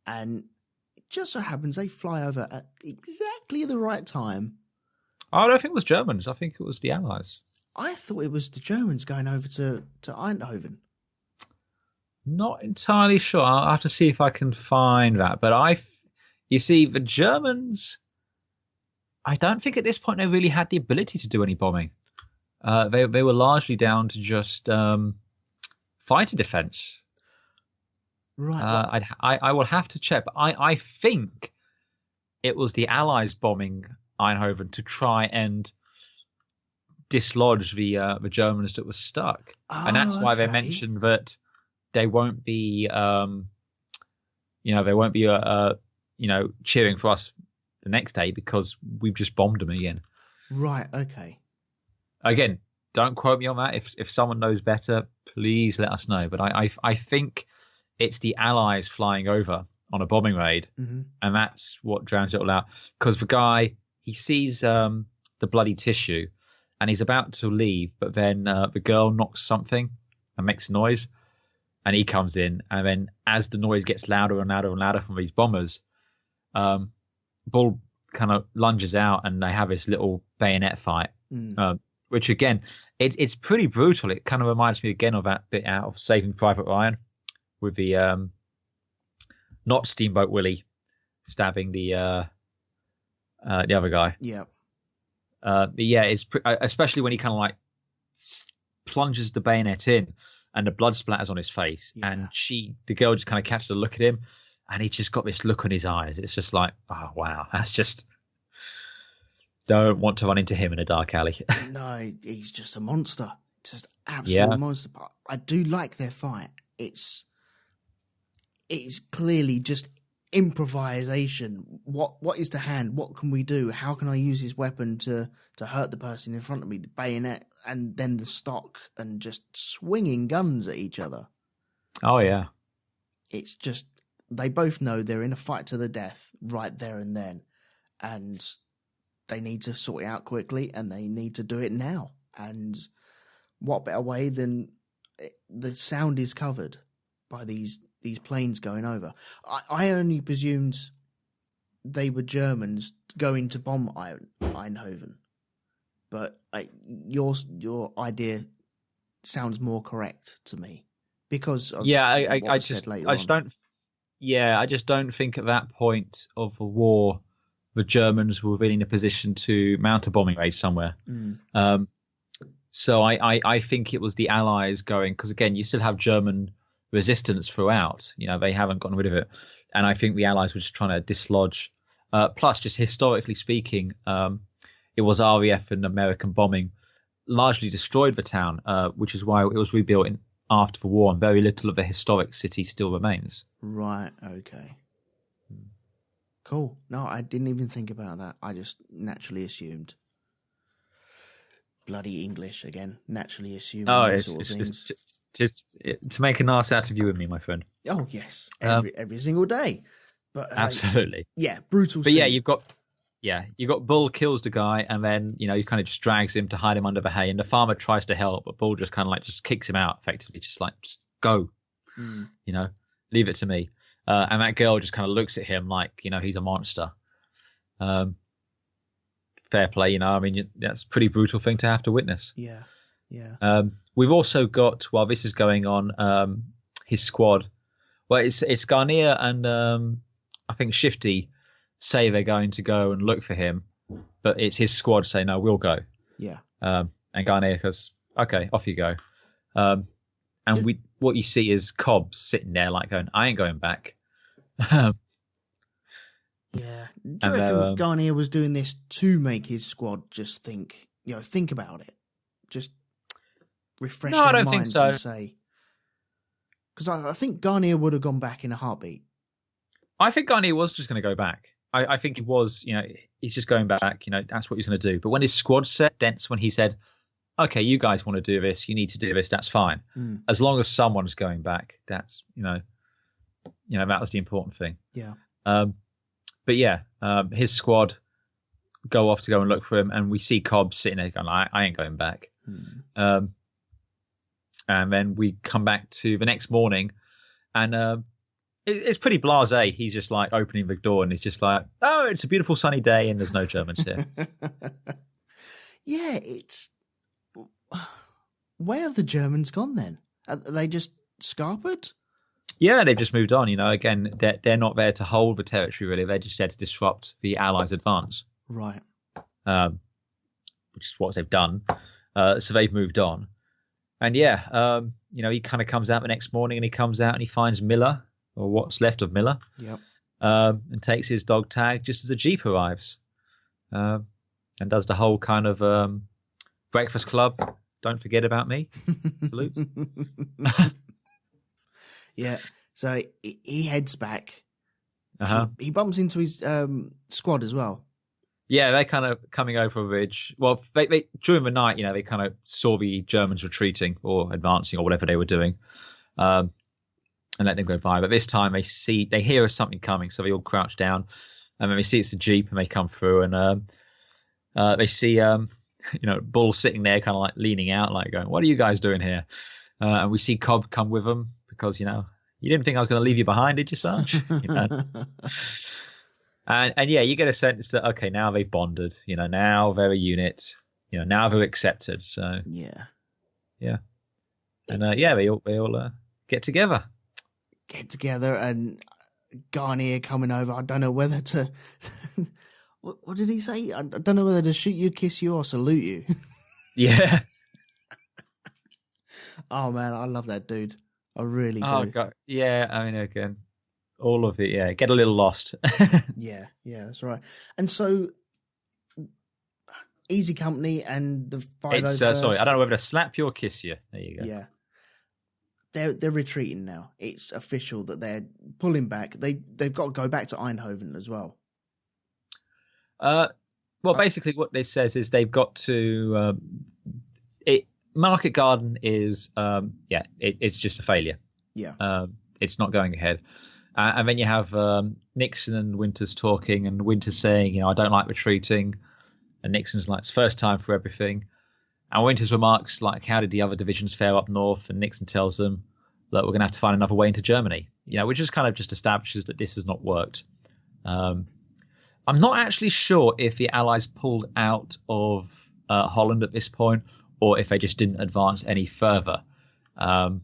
And it just so happens they fly over at exactly the right time. I don't think it was Germans. I think it was the Allies. I thought it was the Germans going over to Eindhoven. Not entirely sure. I'll have to see if I can find that. But you see, the Germans, I don't think at this point they really had the ability to do any bombing. They were largely down to just fighter defense. Right. I will have to check. But I think it was the Allies bombing Eindhoven to try and dislodge the Germans that were stuck. And that's why they mentioned that they won't be, cheering for us the next day because we've just bombed them again. Right. Okay. Again, don't quote me on that. If someone knows better, please let us know. But I think it's the Allies flying over on a bombing raid, and that's what drowns it all out. Because the guy, he sees the bloody tissue, and he's about to leave, but then the girl knocks something and makes a noise. And he comes in, and then as the noise gets louder and louder and louder from these bombers, Bull kind of lunges out, and they have this little bayonet fight, which again, it's pretty brutal. It kind of reminds me again of that bit out of Saving Private Ryan, with the not Steamboat Willie stabbing the other guy. Yeah. But yeah, it's especially when he kind of like plunges the bayonet in. And the blood splatters on his face, and the girl just kind of catches a look at him, and he's just got this look on his eyes. It's just like, oh wow, that's just, don't want to run into him in a dark alley. No, he's just a monster, just absolute monster. But I do like their fight. It's clearly just improvisation. What is to hand? What can we do? How can I use his weapon to hurt the person in front of me? The bayonet. And then the stock, and just swinging guns at each other. Oh, yeah. It's just, they both know they're in a fight to the death right there and then. And they need to sort it out quickly, and they need to do it now. And what better way than the sound is covered by these planes going over. I only presumed they were Germans going to bomb Eindhoven. But your idea sounds more correct to me because of I just don't think at that point of the war the Germans were really in a position to mount a bombing raid somewhere. So I think it was the Allies going, because again you still have German resistance throughout. You know, they haven't gotten rid of it, and I think the Allies were just trying to dislodge. Plus, just historically speaking. It was RAF and American bombing largely destroyed the town, which is why it was rebuilt after the war, and very little of the historic city still remains. Right, okay. Cool. No, I didn't even think about that. I just naturally assumed. Bloody English again. Naturally assumed these sort of things. Just to make an arse out of you and me, my friend. Oh, yes. Every single day. But absolutely. Yeah, brutal But scene. you got Bull kills the guy, and then he kind of just drags him to hide him under the hay, and the farmer tries to help, but Bull just kind of like just kicks him out effectively, just go, leave it to me. And that girl just kind of looks at him like he's a monster. Fair play, I mean that's a pretty brutal thing to have to witness. Yeah. We've also got, while this is going on, his squad. Well, it's Garnier and I think Shifty say they're going to go and look for him, but it's his squad say no, we'll go. Yeah. And Garnier goes, okay, off you go. And what you see is Cobbs sitting there like going, I ain't going back. Yeah. Do you reckon Garnier was doing this to make his squad just think about it, just refresh their minds? No, I don't think so. And say, because I think Garnier would have gone back in a heartbeat. I think Garnier was just going to go back. I think it was, he's just going back, that's what he's going to do. But when his squad said, that's when he said, okay, you guys want to do this, you need to do this, that's fine. As long as someone's going back, that's, that was the important thing. Yeah. But yeah, his squad, go off to go and look for him, and we see Cobb sitting there going, I ain't going back. And then we come back to the next morning, and it's pretty blasé. He's just like opening the door, and he's just like, oh, it's a beautiful sunny day, and there's no Germans here. Yeah, it's... Where have the Germans gone then? Are they just scarpered? Yeah, they've just moved on. Again, they're not there to hold the territory, really. They're just there to disrupt the Allies' advance. Right. Which is what they've done. So they've moved on. And yeah, he kind of comes out the next morning, and he comes out and he finds Miller, or what's left of Miller, yep. And takes his dog tag just as a jeep arrives, and does the whole kind of Breakfast Club, don't forget about me salute. Yeah, so he heads back. Uh-huh. He bumps into his squad as well. Yeah, they're kind of coming over a ridge. Well, they during the night, they kind of saw the Germans retreating or advancing or whatever they were doing, and let them go by. But this time they hear something coming, so they all crouch down, and then they see it's a jeep, and they come through, and they see Bull sitting there, kind of like leaning out, like going, "What are you guys doing here?" And we see Cobb come with them because you didn't think I was going to leave you behind, did you, Sarge? And yeah, you get a sense that okay, now they've bonded. Now they're a unit. Now they're accepted. So yeah, and they all get together. And Garnier coming over. I don't know whether to. What did he say? I don't know whether to shoot you, kiss you, or salute you. Yeah. Oh man, I love that dude. I really do. Oh god, yeah. I mean, again, all of it. Yeah, get a little lost. yeah, that's right. And so, Easy Company and the 501st. It's sorry, I don't know whether to slap you or kiss you. There you go. Yeah. They're retreating now. It's official that they're pulling back. They've got to go back to Eindhoven as well. Well, basically what this says is they've got to. Market Garden is it's just a failure. Yeah. It's not going ahead. And then you have Nixon and Winters talking, and Winters saying, I don't like retreating, and Nixon's like, it's first time for everything. And Winters remarks, like, how did the other divisions fare up north? And Nixon tells them, look, we're going to have to find another way into Germany. Which just kind of just establishes that this has not worked. I'm not actually sure if the Allies pulled out of Holland at this point, or if they just didn't advance any further. Not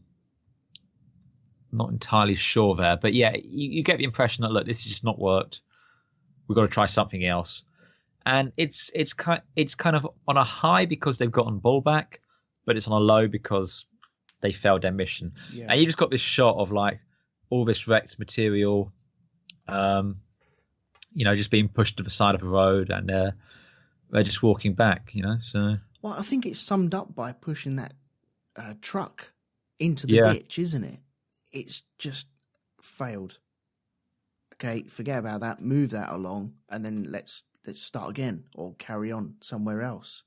entirely sure there. But yeah, you get the impression that, look, this has just not worked. We've got to try something else. And it's kind of on a high because they've gotten Bull back, but it's on a low because they failed their mission. Yeah. And you just got this shot of like all this wrecked material, just being pushed to the side of the road, and they're just walking back, So well, I think it's summed up by pushing that truck into the ditch, isn't it? It's just failed. Okay, forget about that. Move that along, and then let's start again or carry on somewhere else.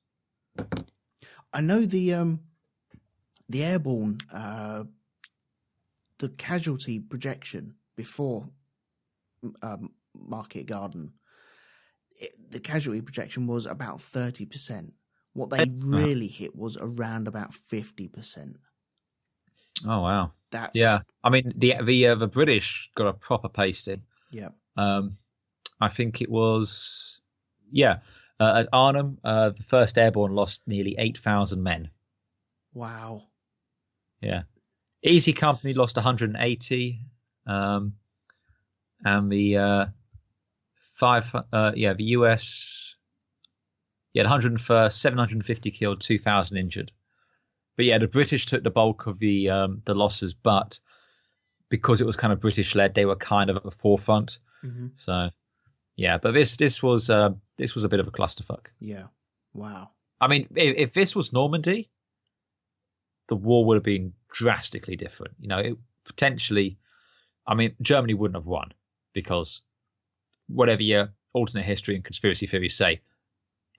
I know the airborne, the casualty projection before Market Garden, the casualty projection was about 30%. What they really hit was around about 50%. Oh wow! I mean, the British got a proper pasting. Yeah. I think it was at Arnhem, the first airborne lost nearly 8,000 men. Wow. Yeah. Easy Company lost 180, and the the US, 101st, 750 killed, 2,000 injured. But yeah, the British took the bulk of the losses, but because it was kind of British led, they were kind of at the forefront. Mm-hmm. So yeah, but this was a bit of a clusterfuck. Yeah. Wow. I mean, if this was Normandy, the war would have been drastically different. Potentially, I mean, Germany wouldn't have won because whatever your alternate history and conspiracy theories say,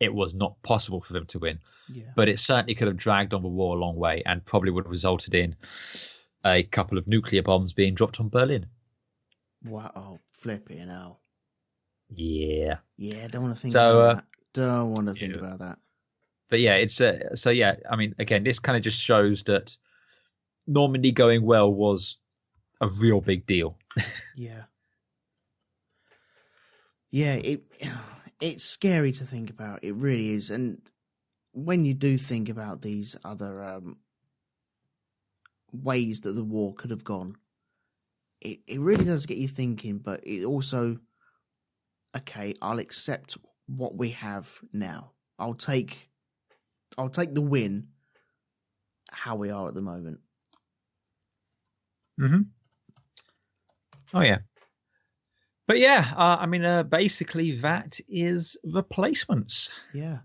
it was not possible for them to win. Yeah. But it certainly could have dragged on the war a long way and probably would have resulted in a couple of nuclear bombs being dropped on Berlin. Wow. Oh, flipping hell. Yeah. Yeah, I don't want to think about that. Don't want to think about that. But yeah, it's so yeah. I mean, again, this kind of just shows that Normandy going well was a real big deal. Yeah. Yeah, it's scary to think about. It really is. And when you do think about these other ways that the war could have gone, it really does get you thinking. But it also, okay, I'll accept what we have now. I'll take the win. How we are at the moment. Mm-hmm. Oh yeah. But yeah, I mean, basically that is replacements. Yeah,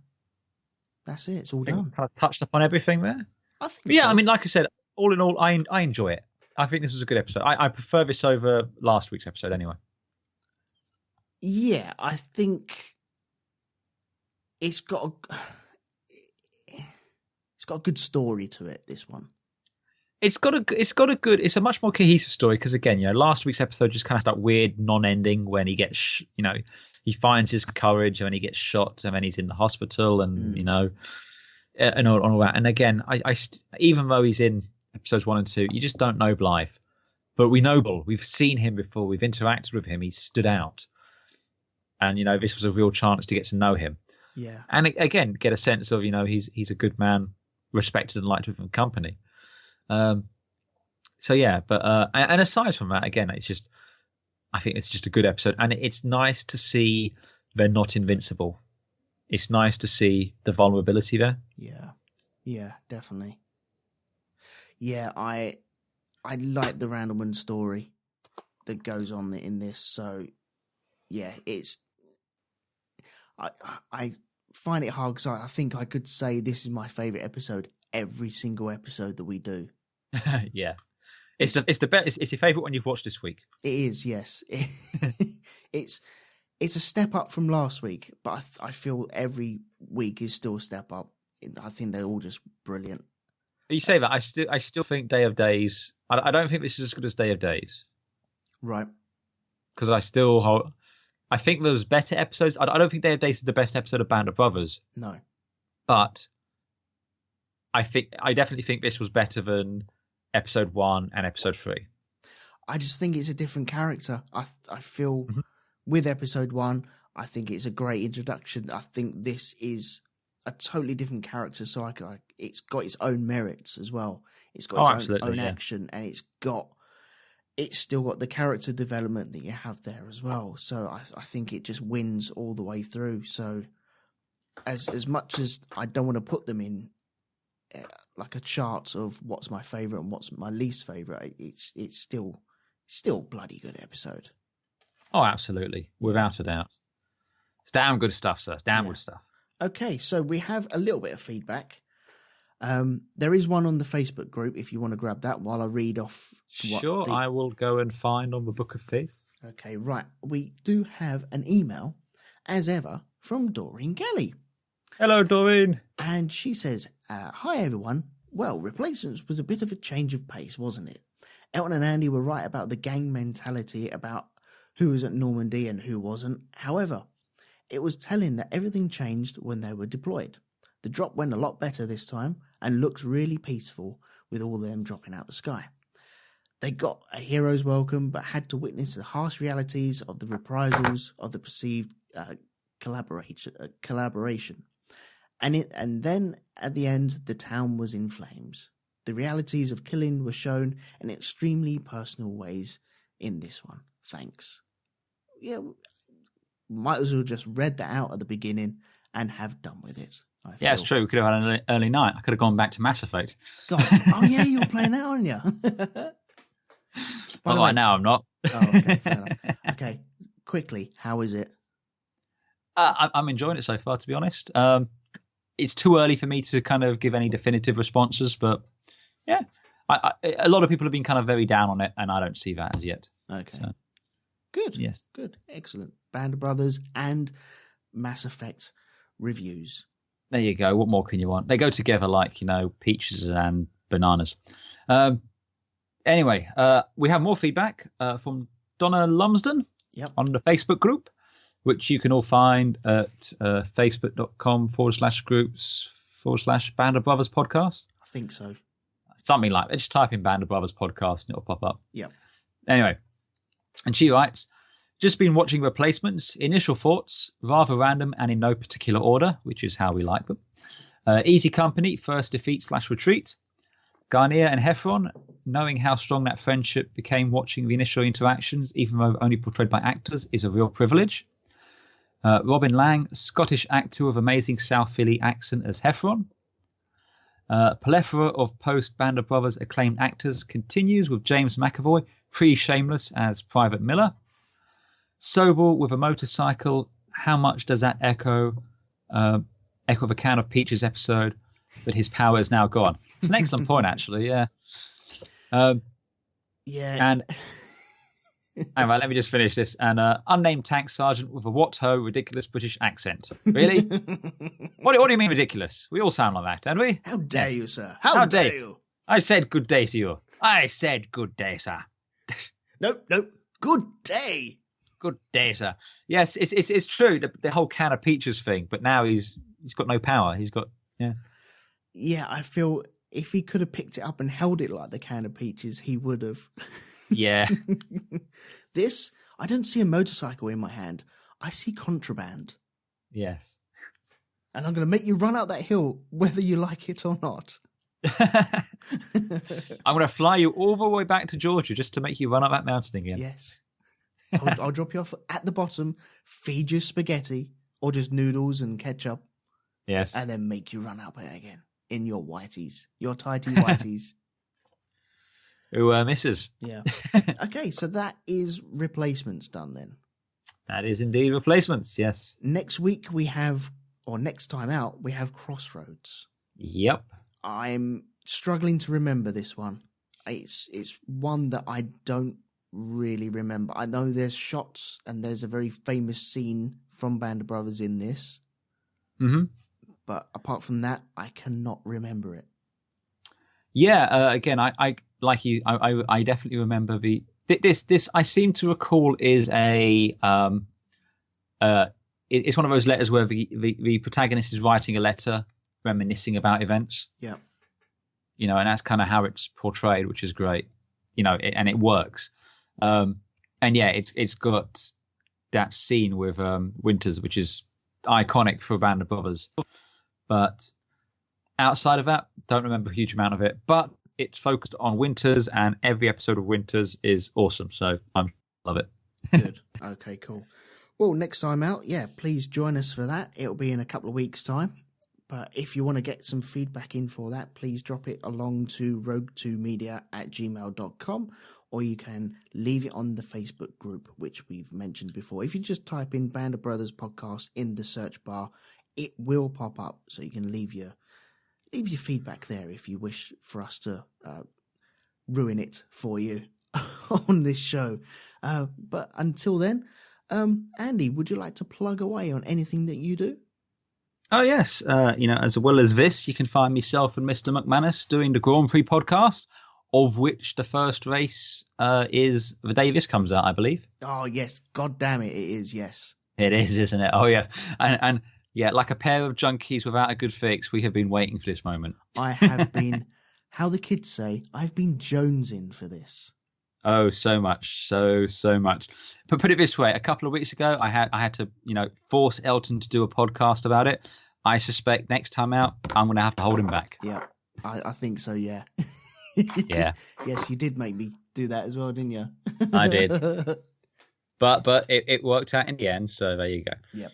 that's it. It's all done. Kind of touched upon everything there. I think. But yeah, so. I mean, like I said, all in all, I enjoy it. I think this was a good episode. I prefer this over last week's episode, anyway. Yeah, I think it's got a good story to it. This one. It's a much more cohesive story because again, last week's episode just kind of that weird non-ending when he gets, he finds his courage and then he gets shot and then he's in the hospital and and all that. And again, I even though he's in episodes 1 and 2, you just don't know Blythe, but we know Bull. We've seen him before. We've interacted with him. He stood out, and this was a real chance to get to know him. Yeah, and again, get a sense of he's a good man, respected and liked within the company. So yeah, but and aside from that, again, I think it's just a good episode, and it's nice to see they're not invincible. It's nice to see the vulnerability there. Yeah, definitely. Yeah, I like the Randleman story that goes on in this. So yeah, I find it hard because I think I could say this is my favorite episode every single episode that we do. Yeah, it's the best. It's your favorite one you've watched this week. It is, yes. It's a step up from last week, but I feel every week is still a step up. I think they're all just brilliant. You say that, I still think Day of Days. I don't think this is as good as Day of Days, right? Because I think there's better episodes. I don't think Day of Days is the best episode of Band of Brothers. No, but I definitely think this was better than episode 1 and episode 3. I just think it's a different character. I feel with episode 1, I think it's a great introduction. I think this is a totally different character, so it's got its own merits as well. It's got its own action, and it's still got the character development that you have there as well. So I think it just wins all the way through. So as much as I don't want to put them in like a chart of what's my favorite and what's my least favorite, it's still bloody good episode. Oh, absolutely, without a doubt. It's damn good stuff, sir. Damn good stuff. Okay, so we have a little bit of feedback. There is one on the Facebook group if you want to grab that while I read off. Sure, I will go and find on the Book of Face. Okay, right. We do have an email, as ever, from Doreen Kelly. Hello, Doreen. And she says, hi, everyone. Well, Replacements was a bit of a change of pace, wasn't it? Elton and Andy were right about the gang mentality, about who was at Normandy and who wasn't. However, it was telling that everything changed when they were deployed. The drop went a lot better this time and looked really peaceful with all of them dropping out the sky. They got a hero's welcome but had to witness the harsh realities of the reprisals of the perceived collaboration. And then at the end, the town was in flames. The realities of killing were shown in extremely personal ways in this one. Thanks. Yeah, might as well just read that out at the beginning and have done with it. Yeah, it's true. We could have had an early night. I could have gone back to Mass Effect. God. Oh, yeah, you're playing that, aren't you? Not right now, I'm not. Oh, okay, fair enough. Okay, quickly, how is it? I'm enjoying it so far, to be honest. It's too early for me to kind of give any definitive responses, but yeah, a lot of people have been kind of very down on it, and I don't see that as yet. Okay. So. Good. Yes. Good. Excellent. Band of Brothers and Mass Effect reviews. There you go. What more can you want? They go together like, peaches and bananas. Anyway, we have more feedback from Donna Lumsden on the Facebook group. which you can all find at facebook.com/groups/Band of Brothers Podcast. I think so. Something like that. Just type in Band of Brothers Podcast and it'll pop up. Yeah. Anyway, and she writes, just been watching Replacements. Initial thoughts, rather random and in no particular order, which is how we like them. Easy company, first defeat/retreat. Garnier and Heffron, knowing how strong that friendship became watching the initial interactions, even though only portrayed by actors, is a real privilege. Robin Lang, Scottish actor with amazing South Philly accent as Heffron. Plethora of post-Band of Brothers acclaimed actors continues with James McAvoy, pre-Shameless as Private Miller. Sobel with a motorcycle, how much does that echo the Can of Peaches episode, but his power is now gone? It's an excellent point, actually, yeah. Yeah. And anyway, let me just finish this. And unnamed tank sergeant with a what-ho ridiculous British accent. Really? What do you mean ridiculous? We all sound like that, don't we? How dare you, sir? How dare you? I said good day to you. I said good day, sir. Nope. Good day. Good day, sir. Yes, it's true, the whole Can of Peaches thing, but now he's got no power. He's got, yeah. Yeah, I feel if he could have picked it up and held it like the Can of Peaches, he would have. Yeah. This, I don't see a motorcycle in my hand. I see contraband. Yes. And I'm going to make you run out that hill, whether you like it or not. I'm going to fly you all the way back to Georgia just to make you run up that mountain again. Yes. I'll drop you off at the bottom, feed you spaghetti, or just noodles and ketchup. Yes. And then make you run up it again in your whiteys, your tighty whiteys. Who misses? Yeah. Okay, so that is Replacements done then. That is indeed Replacements, yes. Next week we have, or next time out, we have Crossroads. Yep. I'm struggling to remember this one. It's one that I don't really remember. I know there's shots and there's a very famous scene from Band of Brothers in this. Mm-hmm. But apart from that, I cannot remember it. Yeah, again, I like you. I definitely remember this. I seem to recall is a it's one of those letters where the protagonist is writing a letter reminiscing about events. Yeah, you know, and that's kind of how it's portrayed, which is great. You know, and it works. And yeah, it's got that scene with Winters, which is iconic for Band of Brothers. But outside of that, don't remember a huge amount of it. But it's focused on Winters, and every episode of Winters is awesome. So I love it. Good. Okay, cool. Well, next time out, yeah, please join us for that. It'll be in a couple of weeks' time. But if you want to get some feedback in for that, please drop it along to rogue2media@gmail.com, or you can leave it on the Facebook group, which we've mentioned before. If you just type in Band of Brothers Podcast in the search bar, it will pop up, so you can leave your feedback there if you wish for us to ruin it for you on this show. But until then, Andy, would you like to plug away on anything that you do? Oh, yes. As well as this, you can find myself and Mr. McManus doing the Grand Prix podcast, of which the first race is the day this comes out, I believe. Oh, yes. God damn it. It is, yes. It is, isn't it? Oh, yeah. And yeah, like a pair of junkies without a good fix, we have been waiting for this moment. I have been, how the kids say, I've been jonesing for this. Oh, so much, so much. But put it this way: a couple of weeks ago, I had to, force Elton to do a podcast about it. I suspect next time out, I'm going to have to hold him back. Yeah, I think so. Yeah. Yeah. Yes, you did make me do that as well, didn't you? I did. But it worked out in the end, so there you go. Yep.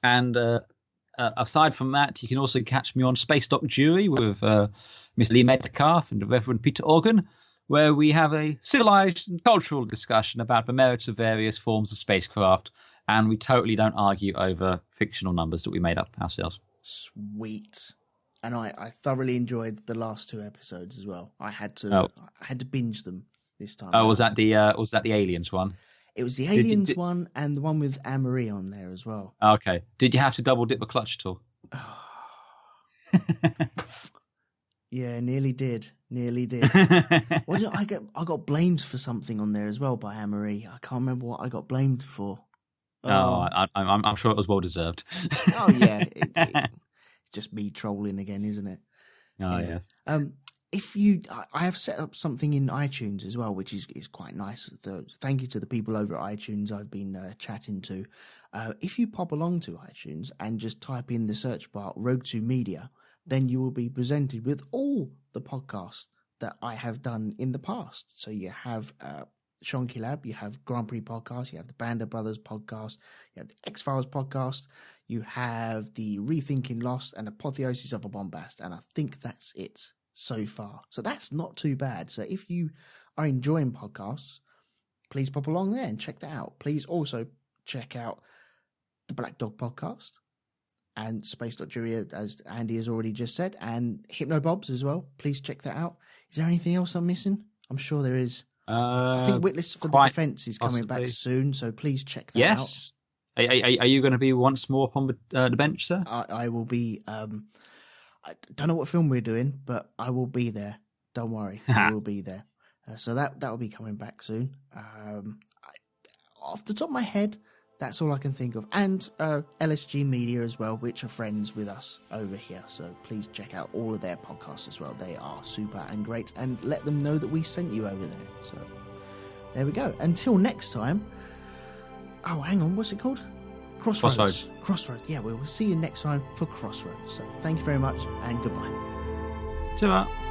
And aside from that, you can also catch me on Space Dock Jury with Miss Lee Metcalf and the Reverend Peter Organ, where we have a civilized and cultural discussion about the merits of various forms of spacecraft, and we totally don't argue over fictional numbers that we made up ourselves. Sweet. And I thoroughly enjoyed the last two episodes as well. I had to binge them this time. Oh, was that the aliens one? It was the aliens one and the one with Anne-Marie on there as well. Okay. Did you have to double dip the clutch at all? Yeah, nearly did. What did I got blamed for something on there as well by Anne-Marie. I can't remember what I got blamed for. I'm sure it was well deserved. Oh yeah, it's just me trolling again, isn't it? Oh yes. I have set up something in iTunes as well, which is quite nice. Thank you to the people over at iTunes I've been chatting to. If you pop along to iTunes and just type in the search bar Rogue 2 Media, then you will be presented with all the podcasts that I have done in the past. So you have Shonky Lab, you have Grand Prix Podcast, you have the Band of Brothers podcast, you have the X-Files podcast, you have the Rethinking Lost and Apotheosis of a Bombast, and I think that's it so far. So that's not too bad. So if you are enjoying podcasts, please pop along there and check that out. Please also check out the Black Dog Podcast and Space.Jury, as Andy has already just said, and Hypnobobs as well. Please check that out. Is there anything else I'm missing? I'm sure there is. I think Witless for the Defence is coming back soon, so please check that out. Yes. Are you going to be once more upon the bench, sir? I will be. I don't know what film we're doing, but I will be there. Don't worry, I will be there. So that will be coming back soon. Off the top of my head, that's all I can think of. And LSG Media as well, which are friends with us over here. So please check out all of their podcasts as well. They are super and great. And let them know that we sent you over there. So there we go. Until next time. Oh, hang on. What's it called? Crossroads. Yeah, we'll see you next time for Crossroads. So thank you very much and goodbye. Ta-ra.